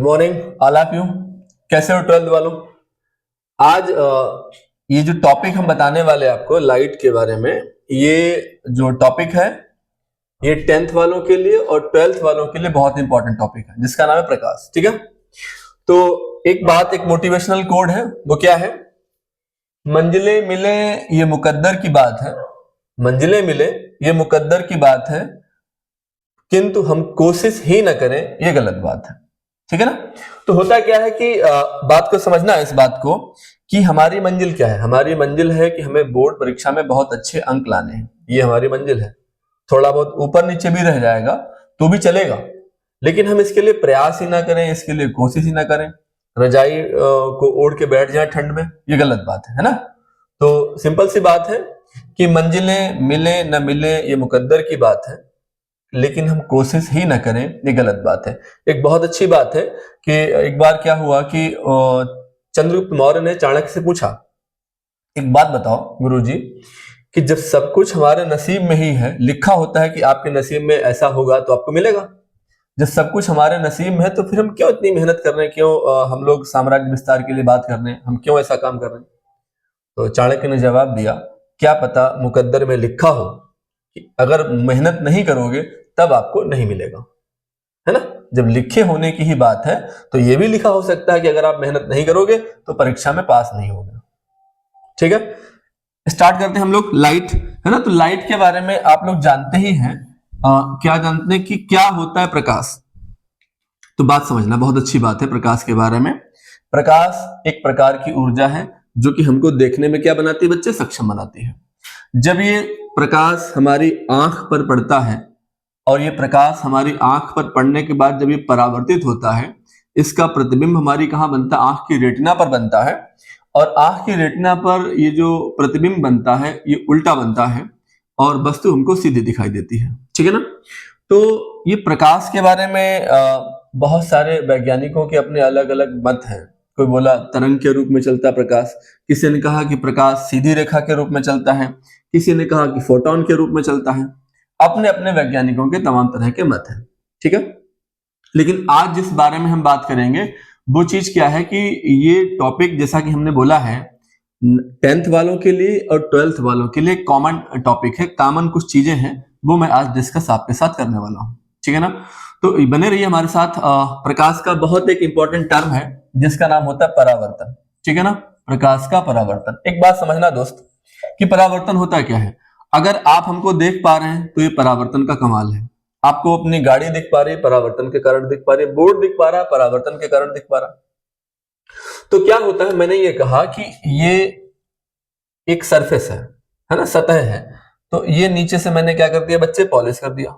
Morning all of you. कैसे हो 12th वालों? आज ये जो टॉपिक हम बताने वाले हैं आपको लाइट के बारे में, ये जो टॉपिक है ये 10th वालों के लिए और 12th वालों के लिए बहुत इंपॉर्टेंट टॉपिक है, जिसका नाम है प्रकाश। ठीक है, तो एक मोटिवेशनल कोड है, वो क्या है? मंजिलें मिले ये मुकद्दर की बात है, मंजिलें मिले ये मुकद्दर की बात है, किंतु हम कोशिश ही ना करें ये गलत बात है। ठीक है ना? तो होता क्या है कि बात को समझना है, इस बात को कि हमारी मंजिल क्या है। हमारी मंजिल है कि हमें बोर्ड परीक्षा में बहुत अच्छे अंक लाने हैं, ये हमारी मंजिल है। थोड़ा बहुत ऊपर नीचे भी रह जाएगा तो भी चलेगा, लेकिन हम इसके लिए प्रयास ही ना करें, इसके लिए कोशिश ही ना करें, रजाई को ओढ़ के बैठ जाए ठंड में, ये गलत बात है ना? तो सिंपल सी बात है कि मंजिलें मिले न मिले ये मुकद्दर की बात है, लेकिन हम कोशिश ही ना करें ये गलत बात है। एक बहुत अच्छी बात है कि एक बार क्या हुआ कि चंद्रगुप्त मौर्य ने चाणक्य से पूछा, एक बात बताओ गुरुजी, कि जब सब कुछ हमारे नसीब में ही है, लिखा होता है कि आपके नसीब में ऐसा होगा तो आपको मिलेगा, जब सब कुछ हमारे नसीब में है तो फिर हम क्यों इतनी मेहनत कर रहे हैं, क्यों हम लोग साम्राज्य विस्तार के लिए बात कर रहे हैं, हम क्यों ऐसा काम कर रहे हैं? तो चाणक्य ने जवाब दिया, क्या पता मुकद्दर में लिखा हो कि अगर मेहनत नहीं करोगे तब आपको नहीं मिलेगा, है ना? जब लिखे होने की ही बात है तो यह भी लिखा हो सकता है कि अगर आप मेहनत नहीं करोगे तो परीक्षा में पास नहीं होगे। ठीक है, स्टार्ट करते हैं हम लोग। लाइट है ना, तो लाइट के बारे में आप लोग जानते ही हैं। क्या जानते हैं कि क्या होता है प्रकाश? तो बात समझना, बहुत अच्छी बात है प्रकाश के बारे में। प्रकाश एक प्रकार की ऊर्जा है जो कि हमको देखने में क्या बनाती है बच्चे? सक्षम बनाती है। जब ये प्रकाश हमारी आंख पर पड़ता है और ये प्रकाश हमारी आंख पर पड़ने के बाद जब ये परावर्तित होता है, इसका प्रतिबिंब हमारी कहां बनता है? आंख की रेटिना पर बनता है, और आंख की रेटिना पर ये जो प्रतिबिंब बनता है ये उल्टा बनता है और वस्तु हमको सीधी दिखाई देती है। ठीक है ना? तो ये प्रकाश के बारे में बहुत सारे वैज्ञानिकों के अपने अलग अलग मत हैं। कोई बोला तरंग के रूप में चलता प्रकाश, किसी ने कहा कि प्रकाश सीधी रेखा के रूप में चलता है, किसी ने कहा कि फोटोन के रूप में चलता है। अपने अपने वैज्ञानिकों के तमाम तरह के मत हैं। ठीक है, लेकिन आज जिस बारे में हम बात करेंगे वो चीज क्या है कि ये टॉपिक, जैसा कि हमने बोला है, 10th वालों के लिए और 12th वालों के लिए कॉमन टॉपिक है, कॉमन कुछ चीजें हैं, वो मैं आज डिस्कस आपके साथ करने वाला हूं। ठीक है ना? तो बने रहिए हमारे साथ। प्रकाश का बहुत एक इंपॉर्टेंट टर्म है जिसका नाम होता है परावर्तन। ठीक है ना? प्रकाश का परावर्तन। एक बात समझना दोस्त कि परावर्तन होता क्या है। अगर आप हमको देख पा रहे हैं तो ये परावर्तन का कमाल है। आपको अपनी गाड़ी दिख पा रही है, परावर्तन के कारण दिख पा रही है, बोर्ड दिख पा रहा है, परावर्तन के कारण दिख पा रहा है। तो क्या होता है, मैंने ये कहा कि ये एक सरफेस है ना, सतह है। तो ये नीचे से मैंने क्या कर दिया बच्चे? पॉलिश कर दिया।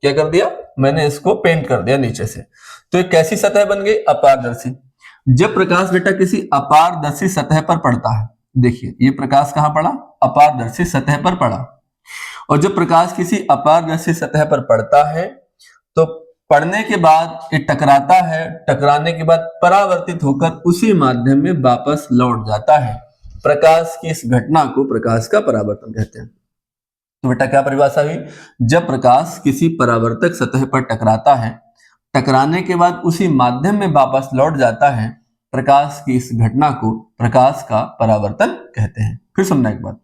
क्या कर दिया? मैंने इसको पेंट कर दिया नीचे से। तो एक कैसी सतह बन गई? अपारदर्शी। जब प्रकाश बेटा किसी अपारदर्शी सतह पर पड़ता है, देखिए ये प्रकाश कहां पड़ा? अपारदर्शी सतह पर पड़ा। और जब प्रकाश किसी अपारदर्शी सतह पर पड़ता है तो पड़ने के बाद ये टकराता है, टकराने के बाद परावर्तित होकर उसी माध्यम में वापस लौट जाता है। प्रकाश की इस घटना को प्रकाश का परावर्तन कहते हैं। तो बेटा क्या परिभाषा हुई? जब प्रकाश किसी परावर्तक सतह पर टकराता है, टकराने के बाद उसी माध्यम में वापस लौट जाता है, प्रकाश की इस घटना को प्रकाश का परावर्तन कहते हैं। फिर सुनना एक बात,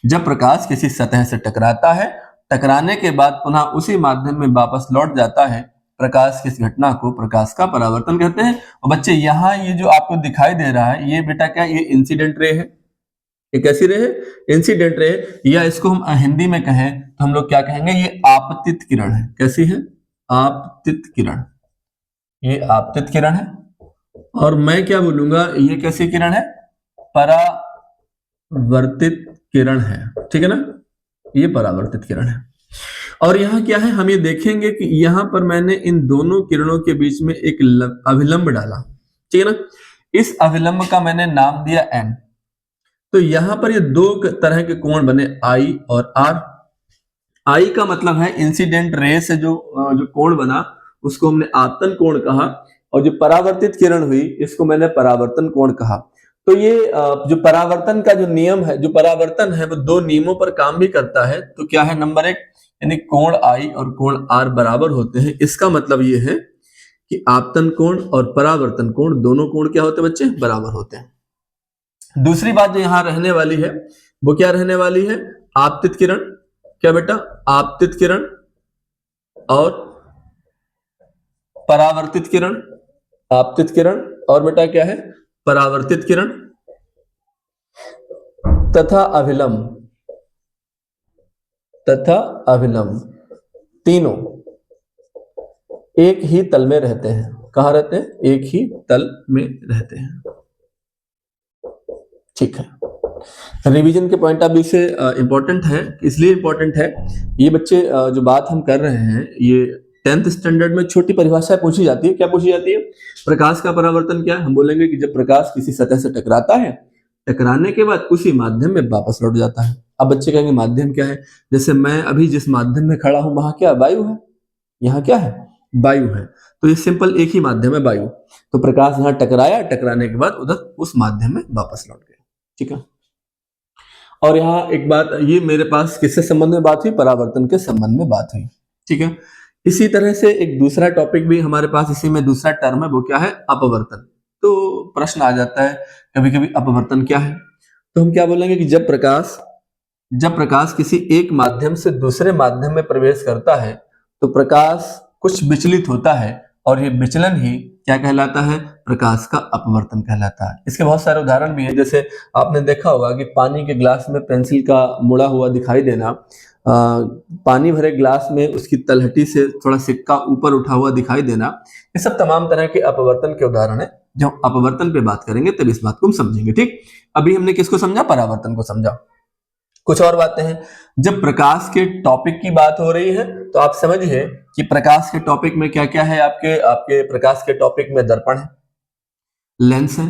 जब प्रकाश किसी सतह से टकराता है, टकराने के बाद पुनः उसी माध्यम में वापस लौट जाता है, प्रकाश की इस घटना को प्रकाश का परावर्तन कहते हैं। और बच्चे यहाँ ये जो आपको दिखाई दे रहा है, ये बेटा क्या? ये इंसिडेंट रे है। ये कैसी रे है? इंसिडेंट रे, या इसको हम हिंदी में कहें तो हम लोग क्या कहेंगे? ये आपतित किरण है। कैसी है? आपतित किरण। ये आपतित किरण है। और मैं क्या बोलूंगा? ये कैसी किरण है? परावर्तित किरण है। ठीक है ना? ये परावर्तित किरण है। और यहां क्या है, हम ये देखेंगे कि यहां पर मैंने इन दोनों किरणों के बीच में एक अभिलंब डाला। ठीक है ना? इस अभिलंब का मैंने नाम दिया एन। तो यहां पर ये दो तरह के कोण बने, आई और आर। आई का मतलब है इंसिडेंट रे से जो कोण बना उसको हमने आपतन कोण कहा, और जो परावर्तित किरण हुई इसको मैंने परावर्तन कोण कहा। तो ये जो परावर्तन का जो नियम है, जो परावर्तन है, वो दो नियमों पर काम भी करता है। तो क्या है? नंबर एक, यानी कोण आई और कोण आर बराबर होते हैं। इसका मतलब ये है कि आपतन कोण और परावर्तन कोण दोनों कोण क्या होते हैं बच्चे, बराबर होते हैं। दूसरी बात जो यहां रहने वाली है वो क्या रहने वाली है, आपतित किरण, क्या बेटा, आपतित किरण और परावर्तित किरण, आपतित किरण और बेटा क्या है, परावर्तित किरण तथा अभिलंब तीनों एक ही तल में रहते हैं। कहां रहते हैं, एक ही तल में रहते हैं। ठीक है, रिवीजन के पॉइंट ऑफ व्यू से इंपॉर्टेंट है, इसलिए इंपॉर्टेंट है ये बच्चे जो बात हम कर रहे हैं, ये 10th स्टैंडर्ड में छोटी परिभाषा पूछी जाती है। क्या पूछी जाती है, प्रकाश का परावर्तन क्या है, हम बोलेंगे कि जब प्रकाश किसी सतह से टकराता है, टकराने के बाद उसी माध्यम में वापस लौट जाता है। अब बच्चे कहेंगे माध्यम क्या है, जैसे मैं अभी जिस माध्यम में खड़ा हूं वहां क्या वायु है, यहाँ क्या है, वायु है, तो ये सिंपल एक ही माध्यम है वायु, तो प्रकाश यहाँ टकराया, टकराने के बाद उधर उस माध्यम में वापस लौट गया। ठीक है, और यहाँ एक बात, ये मेरे पास किससे संबंध में बात हुई, परावर्तन के संबंध में बात हुई। ठीक है, इसी तरह से एक दूसरा टॉपिक भी हमारे पास इसी में दूसरा टर्म है, वो क्या है, अपवर्तन। तो प्रश्न आ जाता है कभी कभी अपवर्तन क्या है, तो हम क्या बोलेंगे कि जब प्रकाश किसी एक माध्यम से दूसरे माध्यम में प्रवेश करता है तो प्रकाश कुछ विचलित होता है, और ये विचलन ही क्या कहलाता है, प्रकाश का अपवर्तन कहलाता है। इसके बहुत सारे उदाहरण भी हैं, जैसे आपने देखा होगा कि पानी के ग्लास में पेंसिल का मुड़ा हुआ दिखाई देना, पानी भरे ग्लास में उसकी तलहटी से थोड़ा सिक्का ऊपर उठा हुआ दिखाई देना, ये सब तमाम तरह के अपवर्तन के उदाहरण है। जब हम अपवर्तन पे बात करेंगे तब इस बात को हम समझेंगे। ठीक, अभी हमने किसको समझा, परावर्तन को समझा। कुछ और बातें हैं, जब प्रकाश के टॉपिक की बात हो रही है तो आप समझिए कि प्रकाश के टॉपिक में क्या क्या है, आपके प्रकाश के टॉपिक में दर्पण है, लेंस है,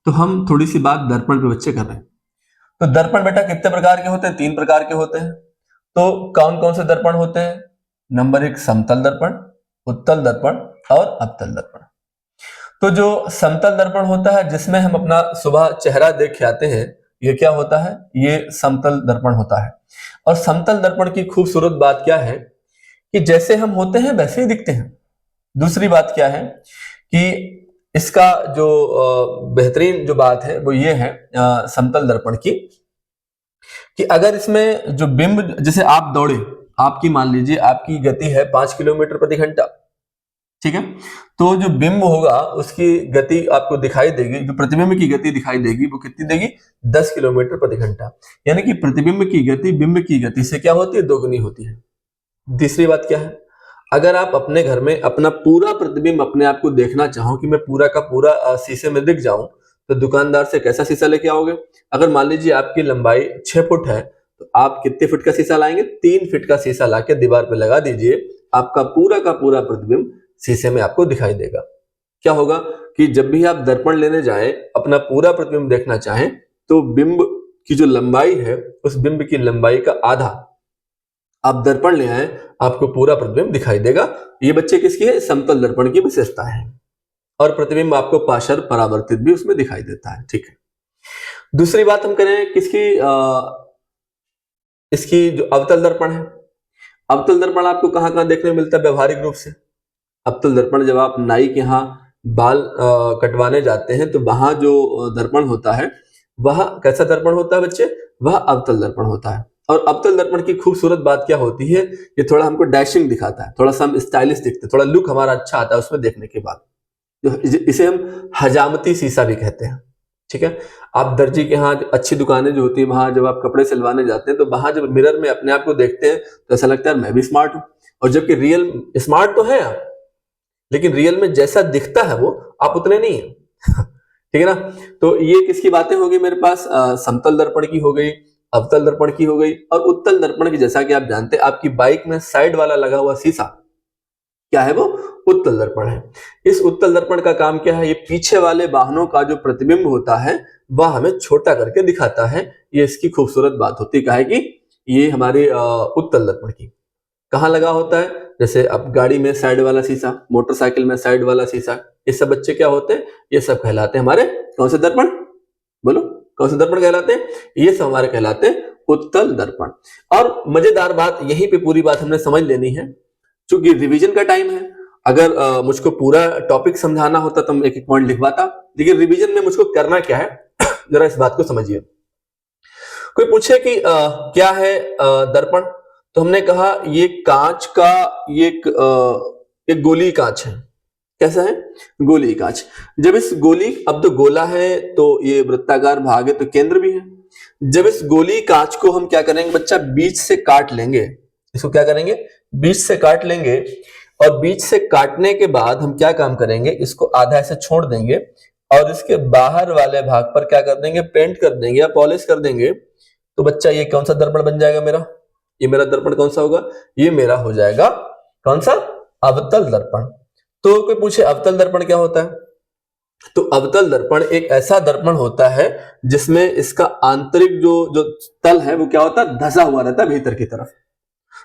तो हम थोड़ी सी बात दर्पण पे बच्चे कर रहे हैं। तो दर्पण बेटा कितने प्रकार के होते हैं, 3 प्रकार के होते हैं। तो कौन कौन से दर्पण होते हैं, नंबर 1 समतल दर्पण, उत्तल दर्पण और अवतल दर्पण। तो जो समतल दर्पण होता है, जिसमें हम अपना सुबह चेहरा देख के आते हैं, ये क्या होता है, ये समतल दर्पण होता है। और समतल दर्पण की खूबसूरत बात क्या है कि जैसे हम होते हैं वैसे ही दिखते हैं। दूसरी बात क्या है कि इसका जो बेहतरीन जो बात है वो ये है समतल दर्पण की, कि अगर इसमें जो बिंब, जैसे आप दौड़े, आपकी मान लीजिए आपकी गति है 5 किलोमीटर प्रति घंटा, ठीक है, तो जो बिंब होगा उसकी गति आपको दिखाई देगी, जो प्रतिबिंब की गति दिखाई देगी वो कितनी देगी, 10 किलोमीटर प्रति घंटा। यानी कि प्रतिबिंब की गति बिंब की गति से क्या होती है, दोगुनी होती है। तीसरी बात क्या है, अगर आप अपने घर में अपना पूरा प्रतिबिंब अपने आप को देखना चाहो कि मैं पूरा का पूरा शीशे में दिख जाऊं, तो दुकानदार से कैसा शीशा लेके आओगे। अगर मान लीजिए आपकी लंबाई 6 फुट है तो आप कितने फुट का शीशा लाएंगे, 3 फीट का शीशा लाके दीवार पे लगा दीजिए, आपका पूरा का पूरा प्रतिबिंब शीशे में आपको दिखाई देगा। क्या होगा कि जब भी आप दर्पण लेने जाएं, अपना पूरा प्रतिबिंब देखना चाहें, तो बिंब की जो लंबाई है उस बिंब की लंबाई का आधा आप दर्पण ले आए, आपको पूरा प्रतिबिंब दिखाई देगा। ये बच्चे किसकी है, समतल दर्पण की विशेषता है। और प्रतिबिंब आपको पाशर परावर्तित भी उसमें दिखाई देता है। ठीक है, दूसरी बात हम करें किसकी, इसकी जो अवतल दर्पण है। अवतल दर्पण आपको कहां कहां देखने को मिलता है व्यवहारिक रूप से। अवतल दर्पण जब आप नाई के यहाँ बाल कटवाने जाते हैं तो वहां जो दर्पण होता है वह कैसा दर्पण होता है बच्चे, वह अवतल दर्पण होता है। और अवतल दर्पण की खूबसूरत बात क्या होती है, ये थोड़ा हमको डैशिंग दिखाता है, थोड़ा सा हम स्टाइलिश दिखते हैं, थोड़ा लुक हमारा अच्छा आता है उसमें देखने के बाद। इसे हम हजामती शीशा भी कहते हैं। ठीक है, आप दर्जी के यहाँ अच्छी दुकानें जो होती है वहां जब आप कपड़े सिलवाने जाते हैं तो वहां जब मिरर में अपने आप को देखते हैं तो ऐसा लगता है मैं भी स्मार्ट हूं, और जबकि रियल स्मार्ट तो है आप, लेकिन रियल में जैसा दिखता है वो आप उतने नहीं है। ठीक है ना, तो ये किसकी बातें होगी मेरे पास, समतल दर्पण की हो गई, अवतल दर्पण की हो गई, और उत्तल दर्पण की। जैसा कि आप जानते हैं आपकी बाइक में साइड वाला लगा हुआ शीशा क्या है, वो उत्तल दर्पण है। इस उत्तल दर्पण का काम क्या है, ये पीछे वाले वाहनों का जो प्रतिबिंब होता है वह हमें छोटा करके दिखाता है। ये इसकी खूबसूरत बात होती है, काहे कि ये हमारे उत्तल दर्पण की कहाँ लगा होता है, जैसे अब गाड़ी में साइड वाला शीशा, मोटरसाइकिल में साइड वाला शीशा, ये सब बच्चे क्या होते हैं, ये सब कहलाते हैं हमारे कौन से दर्पण, बोलो कौन से दर्पण कहलाते हैं, ये सब हमारे कहलाते हैं उत्तल दर्पण। और मजेदार बात, यहीं पे पूरी बात हमने समझ लेनी है, क्योंकि रिवीजन का टाइम है अगर मुझको पूरा टॉपिक समझाना होता तो मैं एक एक पॉइंट लिखवाता, लेकिन रिवीजन में मुझको करना क्या है जरा इस बात को समझिए। कोई पूछे कि क्या है दर्पण, तो हमने कहा ये कांच का ये एक गोली कांच है। कैसा है? गोली कांच। जब इस गोली, अब तो गोला है तो ये वृत्ताकार भाग है तो केंद्र भी है। जब इस गोली कांच को हम क्या करेंगे बच्चा, बीच से काट लेंगे। इसको क्या करेंगे? बीच से काट लेंगे। और बीच से काटने के बाद हम क्या काम करेंगे, इसको आधा ऐसे छोड़ देंगे और इसके बाहर वाले भाग पर क्या कर देंगे, पेंट कर देंगे या पॉलिश कर देंगे। तो बच्चा ये कौन सा दर्पण बन जाएगा मेरा? ये मेरा दर्पण कौन सा होगा? ये मेरा हो जाएगा कौन सा? अवतल दर्पण। तो कोई पूछे अवतल दर्पण क्या होता है, तो अवतल दर्पण एक ऐसा दर्पण होता है जिसमें इसका आंतरिक जो तल है वो क्या होता है, धंसा हुआ रहता है भीतर की तरफ।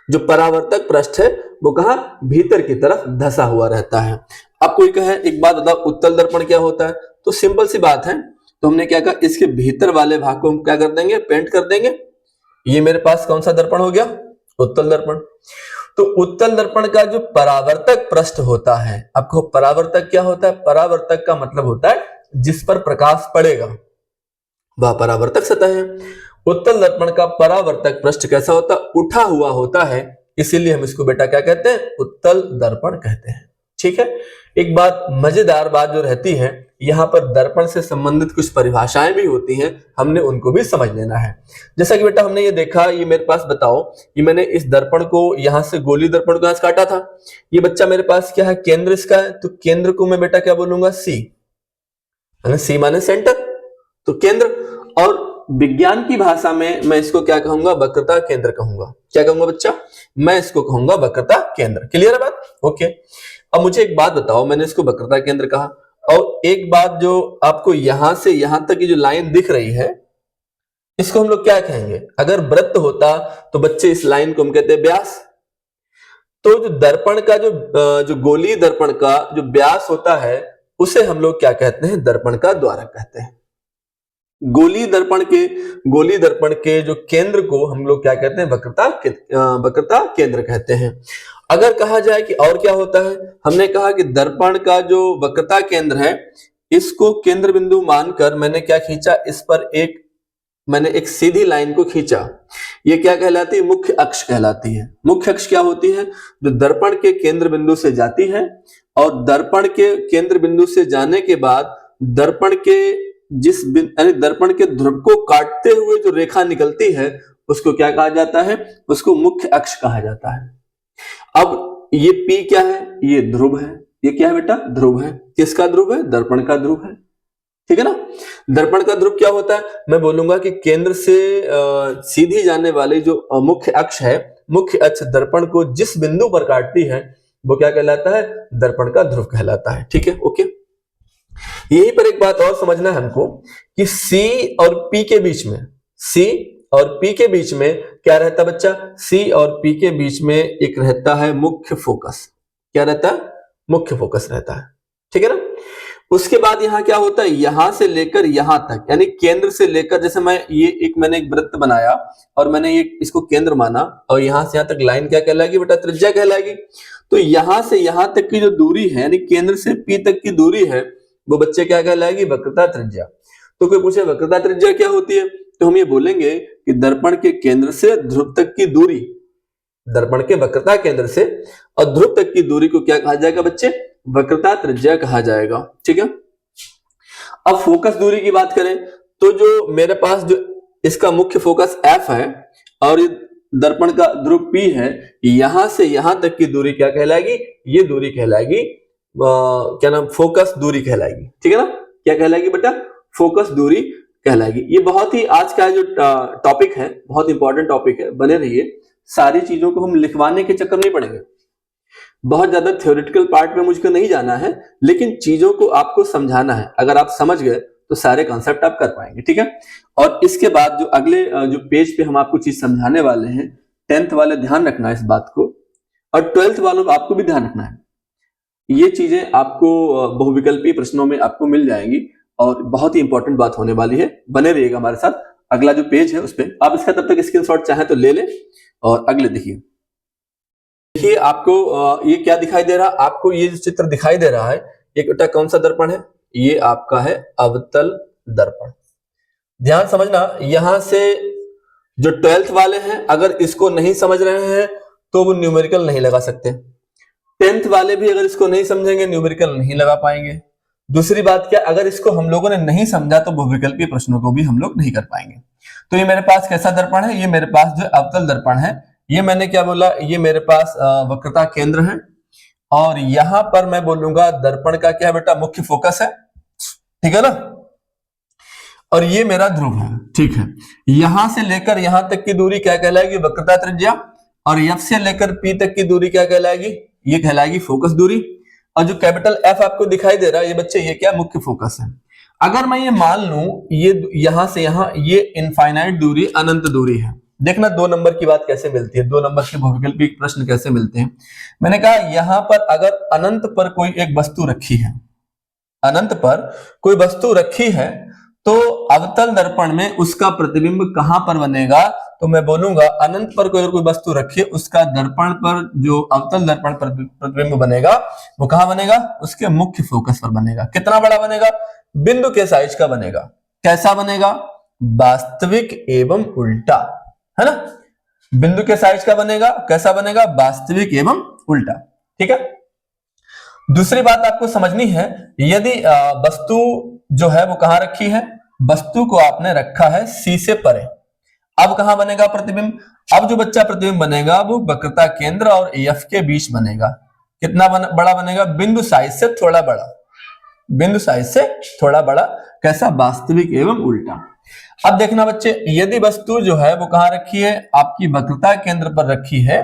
जो परावर्तक पृष्ठ है वो कहां? भीतर की तरफ धंसा हुआ रहता है। अब कोई कहे एक बात बताओ, उत्तल दर्पण क्या होता है? तो सिंपल सी बात है, तो हमने क्या कहा, इसके भीतर वाले भाग को हम क्या कर देंगे, पेंट कर देंगे। ये मेरे पास कौन सा दर्पण हो गया? उत्तल दर्पण। तो उत्तल दर्पण का जो परावर्तक पृष्ठ होता है, आपको परावर्तक क्या होता है? परावर्तक का मतलब होता है जिस पर प्रकाश पड़ेगा, वह परावर्तक सतह है। उत्तल दर्पण का परावर्तक पृष्ठ कैसा होता है? उठा हुआ होता है, इसीलिए हम इसको बेटा क्या कहते हैं? उत्तल दर्पण कहते हैं। ठीक है। एक बात, मजेदार बात जो रहती है, यहां पर दर्पण से संबंधित कुछ परिभाषाएं भी होती हैं, हमने उनको भी समझ लेना है। जैसा कि बेटा हमने ये देखा, ये मेरे पास बताओ, ये मैंने इस दर्पण को यहां से गोली दर्पण को यहां से काटा था। ये बच्चा मेरे पास क्या है? केंद्र इसका है, तो केंद्र को मैं बेटा क्या बोलूंगा? सी। सी माने सेंटर, तो केंद्र। और विज्ञान की भाषा में मैं इसको क्या कहूंगा? वक्रता केंद्र कहूंगा। क्या कहूंगा बच्चा? मैं इसको कहूंगा वक्रता केंद्र। क्लियर है बात? ओके। अब मुझे एक बात बताओ, मैंने इसको वक्रता केंद्र कहा, और एक बात जो आपको यहां से यहां तक की जो लाइन दिख रही है, इसको हम लोग क्या कहेंगे? अगर वृत्त होता तो बच्चे इस लाइन को हम कहते हैं व्यास। तो जो दर्पण का जो गोली दर्पण का जो व्यास होता है, उसे हम लोग क्या कहते हैं? दर्पण का द्वारक कहते हैं। गोली दर्पण के जो केंद्र को हम लोग क्या कहते हैं? वक्रता केंद्र कहते हैं। अगर कहा जाए कि और क्या होता है, हमने कहा कि दर्पण का जो वक्रता केंद्र है, इसको केंद्र बिंदु मानकर मैंने क्या खींचा? इस पर मैंने एक सीधी लाइन को खींचा। ये क्या कहलाती है? मुख्य अक्ष कहलाती है। मुख्य अक्ष क्या होती है? जो दर्पण के केंद्र बिंदु से जाती है, और दर्पण के केंद्र बिंदु से जाने के बाद दर्पण के ध्रुव को काटते हुए जो रेखा निकलती है, उसको क्या कहा जाता है? उसको मुख्य अक्ष कहा जाता है। अब ये P क्या है? ये ध्रुव है। ये क्या है बेटा? ध्रुव है। किसका ध्रुव है? दर्पण का ध्रुव है। ठीक है ना। दर्पण का ध्रुव क्या होता है? मैं बोलूंगा कि केंद्र से सीधी जाने वाली जो मुख्य अक्ष है, मुख्य अक्ष दर्पण को जिस बिंदु पर काटती है, वो क्या कहलाता है? दर्पण का ध्रुव कहलाता है। ठीक है, ओके। यहीं पर एक बात और समझना है हमको कि C और P के बीच में क्या रहता है बच्चा? C और P के बीच में एक रहता है मुख्य फोकस। क्या रहता है? मुख्य फोकस रहता है। ठीक है ना। उसके बाद यहां क्या होता है? यहां से लेकर यहां तक, यानी केंद्र से लेकर, जैसे मैंने एक वृत्त बनाया और मैंने इसको केंद्र माना, और यहां से यहां तक लाइन क्या कहलाएगी बेटा? त्रिज्या कहलाएगी। तो यहां से यहां तक की जो दूरी है, यानी केंद्र से P तक की दूरी है, वो बच्चे क्या कहलाएगी? वक्रता त्रिज्या। तो कोई पूछे वक्रता त्रिज्या क्या होती है, तो हम ये बोलेंगे कि दर्पण के केंद्र से ध्रुव तक की दूरी, दर्पण के वक्रता केंद्र से और ध्रुव तक की दूरी को क्या कहा जाएगा बच्चे? वक्रता त्रिज्या कहा जाएगा। ठीक है। अब फोकस दूरी की बात करें, तो जो मेरे पास जो इसका मुख्य फोकस F है और दर्पण का ध्रुव P है, यहां से यहां तक की दूरी क्या कहलाएगी? ये दूरी कहलाएगी क्या नाम? फोकस दूरी कहलाएगी। ठीक है ना। क्या कहलाएगी बेटा? फोकस दूरी कहलाएगी। ये बहुत ही आज का जो टॉपिक है, बहुत इंपॉर्टेंट टॉपिक है, बने रहिए। सारी चीजों को हम लिखवाने के चक्कर नहीं पड़ेंगे, बहुत ज्यादा थ्योरेटिकल पार्ट में मुझको नहीं जाना है, लेकिन चीजों को आपको समझाना है। अगर आप समझ गए तो सारे कॉन्सेप्ट आप कर पाएंगे। ठीक है। और इसके बाद जो अगले जो पेज पे हम आपको चीज समझाने वाले हैं, 10th वाले ध्यान रखना है इस बात को, और 12th वालों को आपको भी ध्यान रखना है। ये चीजें आपको बहुविकल्पी प्रश्नों में आपको मिल जाएंगी, और बहुत ही इंपॉर्टेंट बात होने वाली है। बने रहिएगा हमारे साथ। अगला जो पेज है उस पर आप इसका तब तक स्क्रीनशॉट चाहे तो ले लें, और अगले देखिए। देखिए आपको ये क्या दिखाई दे रहा है, आपको ये जो चित्र दिखाई दे रहा है, ये बेटा कौन सा दर्पण है, ये आपका है अवतल दर्पण। ध्यान समझना, यहां से जो 12th वाले हैं अगर इसको नहीं समझ रहे हैं तो वो न्यूमेरिकल नहीं लगा सकते। 10th वाले भी अगर इसको नहीं समझेंगे न्यूमेरिकल नहीं लगा पाएंगे। दूसरी बात क्या, अगर इसको हम लोगों ने नहीं समझा तो बहुविकल्पीय प्रश्नों को भी हम लोग नहीं कर पाएंगे। तो ये मेरे पास कैसा दर्पण है, ये मेरे पास जो अवतल दर्पण है, ये मैंने क्या बोला, ये मेरे पास वक्रता केंद्र है और यहां पर मैं बोलूंगा दर्पण का क्या बेटा, मुख्य फोकस है, ठीक है ना। और ये मेरा ध्रुव है, ठीक है। यहां से लेकर यहां तक की दूरी क्या कहलाएगी, वक्रता त्रिज्या, और F से लेकर P तक की दूरी क्या कहलाएगी, ये कहलाएगी फोकस दूरी। और जो कैपिटल F आपको दिखाई दे रहा है ये बच्चे, ये क्या, मुख्य फोकस है। अगर मैं ये मान लूं ये यहां से यहां ये इनफाइनाइट दूरी, अनंत दूरी है, देखना 2 नंबर की बात कैसे मिलती है, 2 नंबर के बहुविकल्पी प्रश्न कैसे मिलते हैं। मैंने कहा यहां पर अगर अनंत पर कोई एक वस्तु रखी है, अनंत पर कोई वस्तु रखी है, तो अवतल दर्पण में उसका प्रतिबिंब कहां पर बनेगा, तो मैं बोलूंगा अनंत पर कोई वस्तु रखिए, उसका दर्पण पर जो अवतल दर्पण पर प्रतिबिंब बनेगा वो कहां बनेगा, उसके मुख्य फोकस पर बनेगा। कितना बड़ा बनेगा, बिंदु के साइज का बनेगा। कैसा बनेगा, वास्तविक एवं उल्टा, है ना। बिंदु के साइज का बनेगा, कैसा बनेगा, वास्तविक एवं उल्टा, ठीक है। दूसरी बात आपको समझनी है, यदि वस्तु जो है वो कहां रखी है, वस्तु को आपने रखा है C से परे, अब कहां बनेगा प्रतिबिंब, अब जो बच्चा प्रतिबिंब बनेगा वो वक्रता केंद्र और F के बीच बनेगा। कितना बड़ा बनेगा, बिंदु साइज से थोड़ा बड़ा, बिंदु साइज से थोड़ा बड़ा। कैसा, वास्तविक एवं उल्टा। अब देखना बच्चे, यदि वस्तु जो है वो कहां रखी है, आपकी वक्रता केंद्र पर रखी है,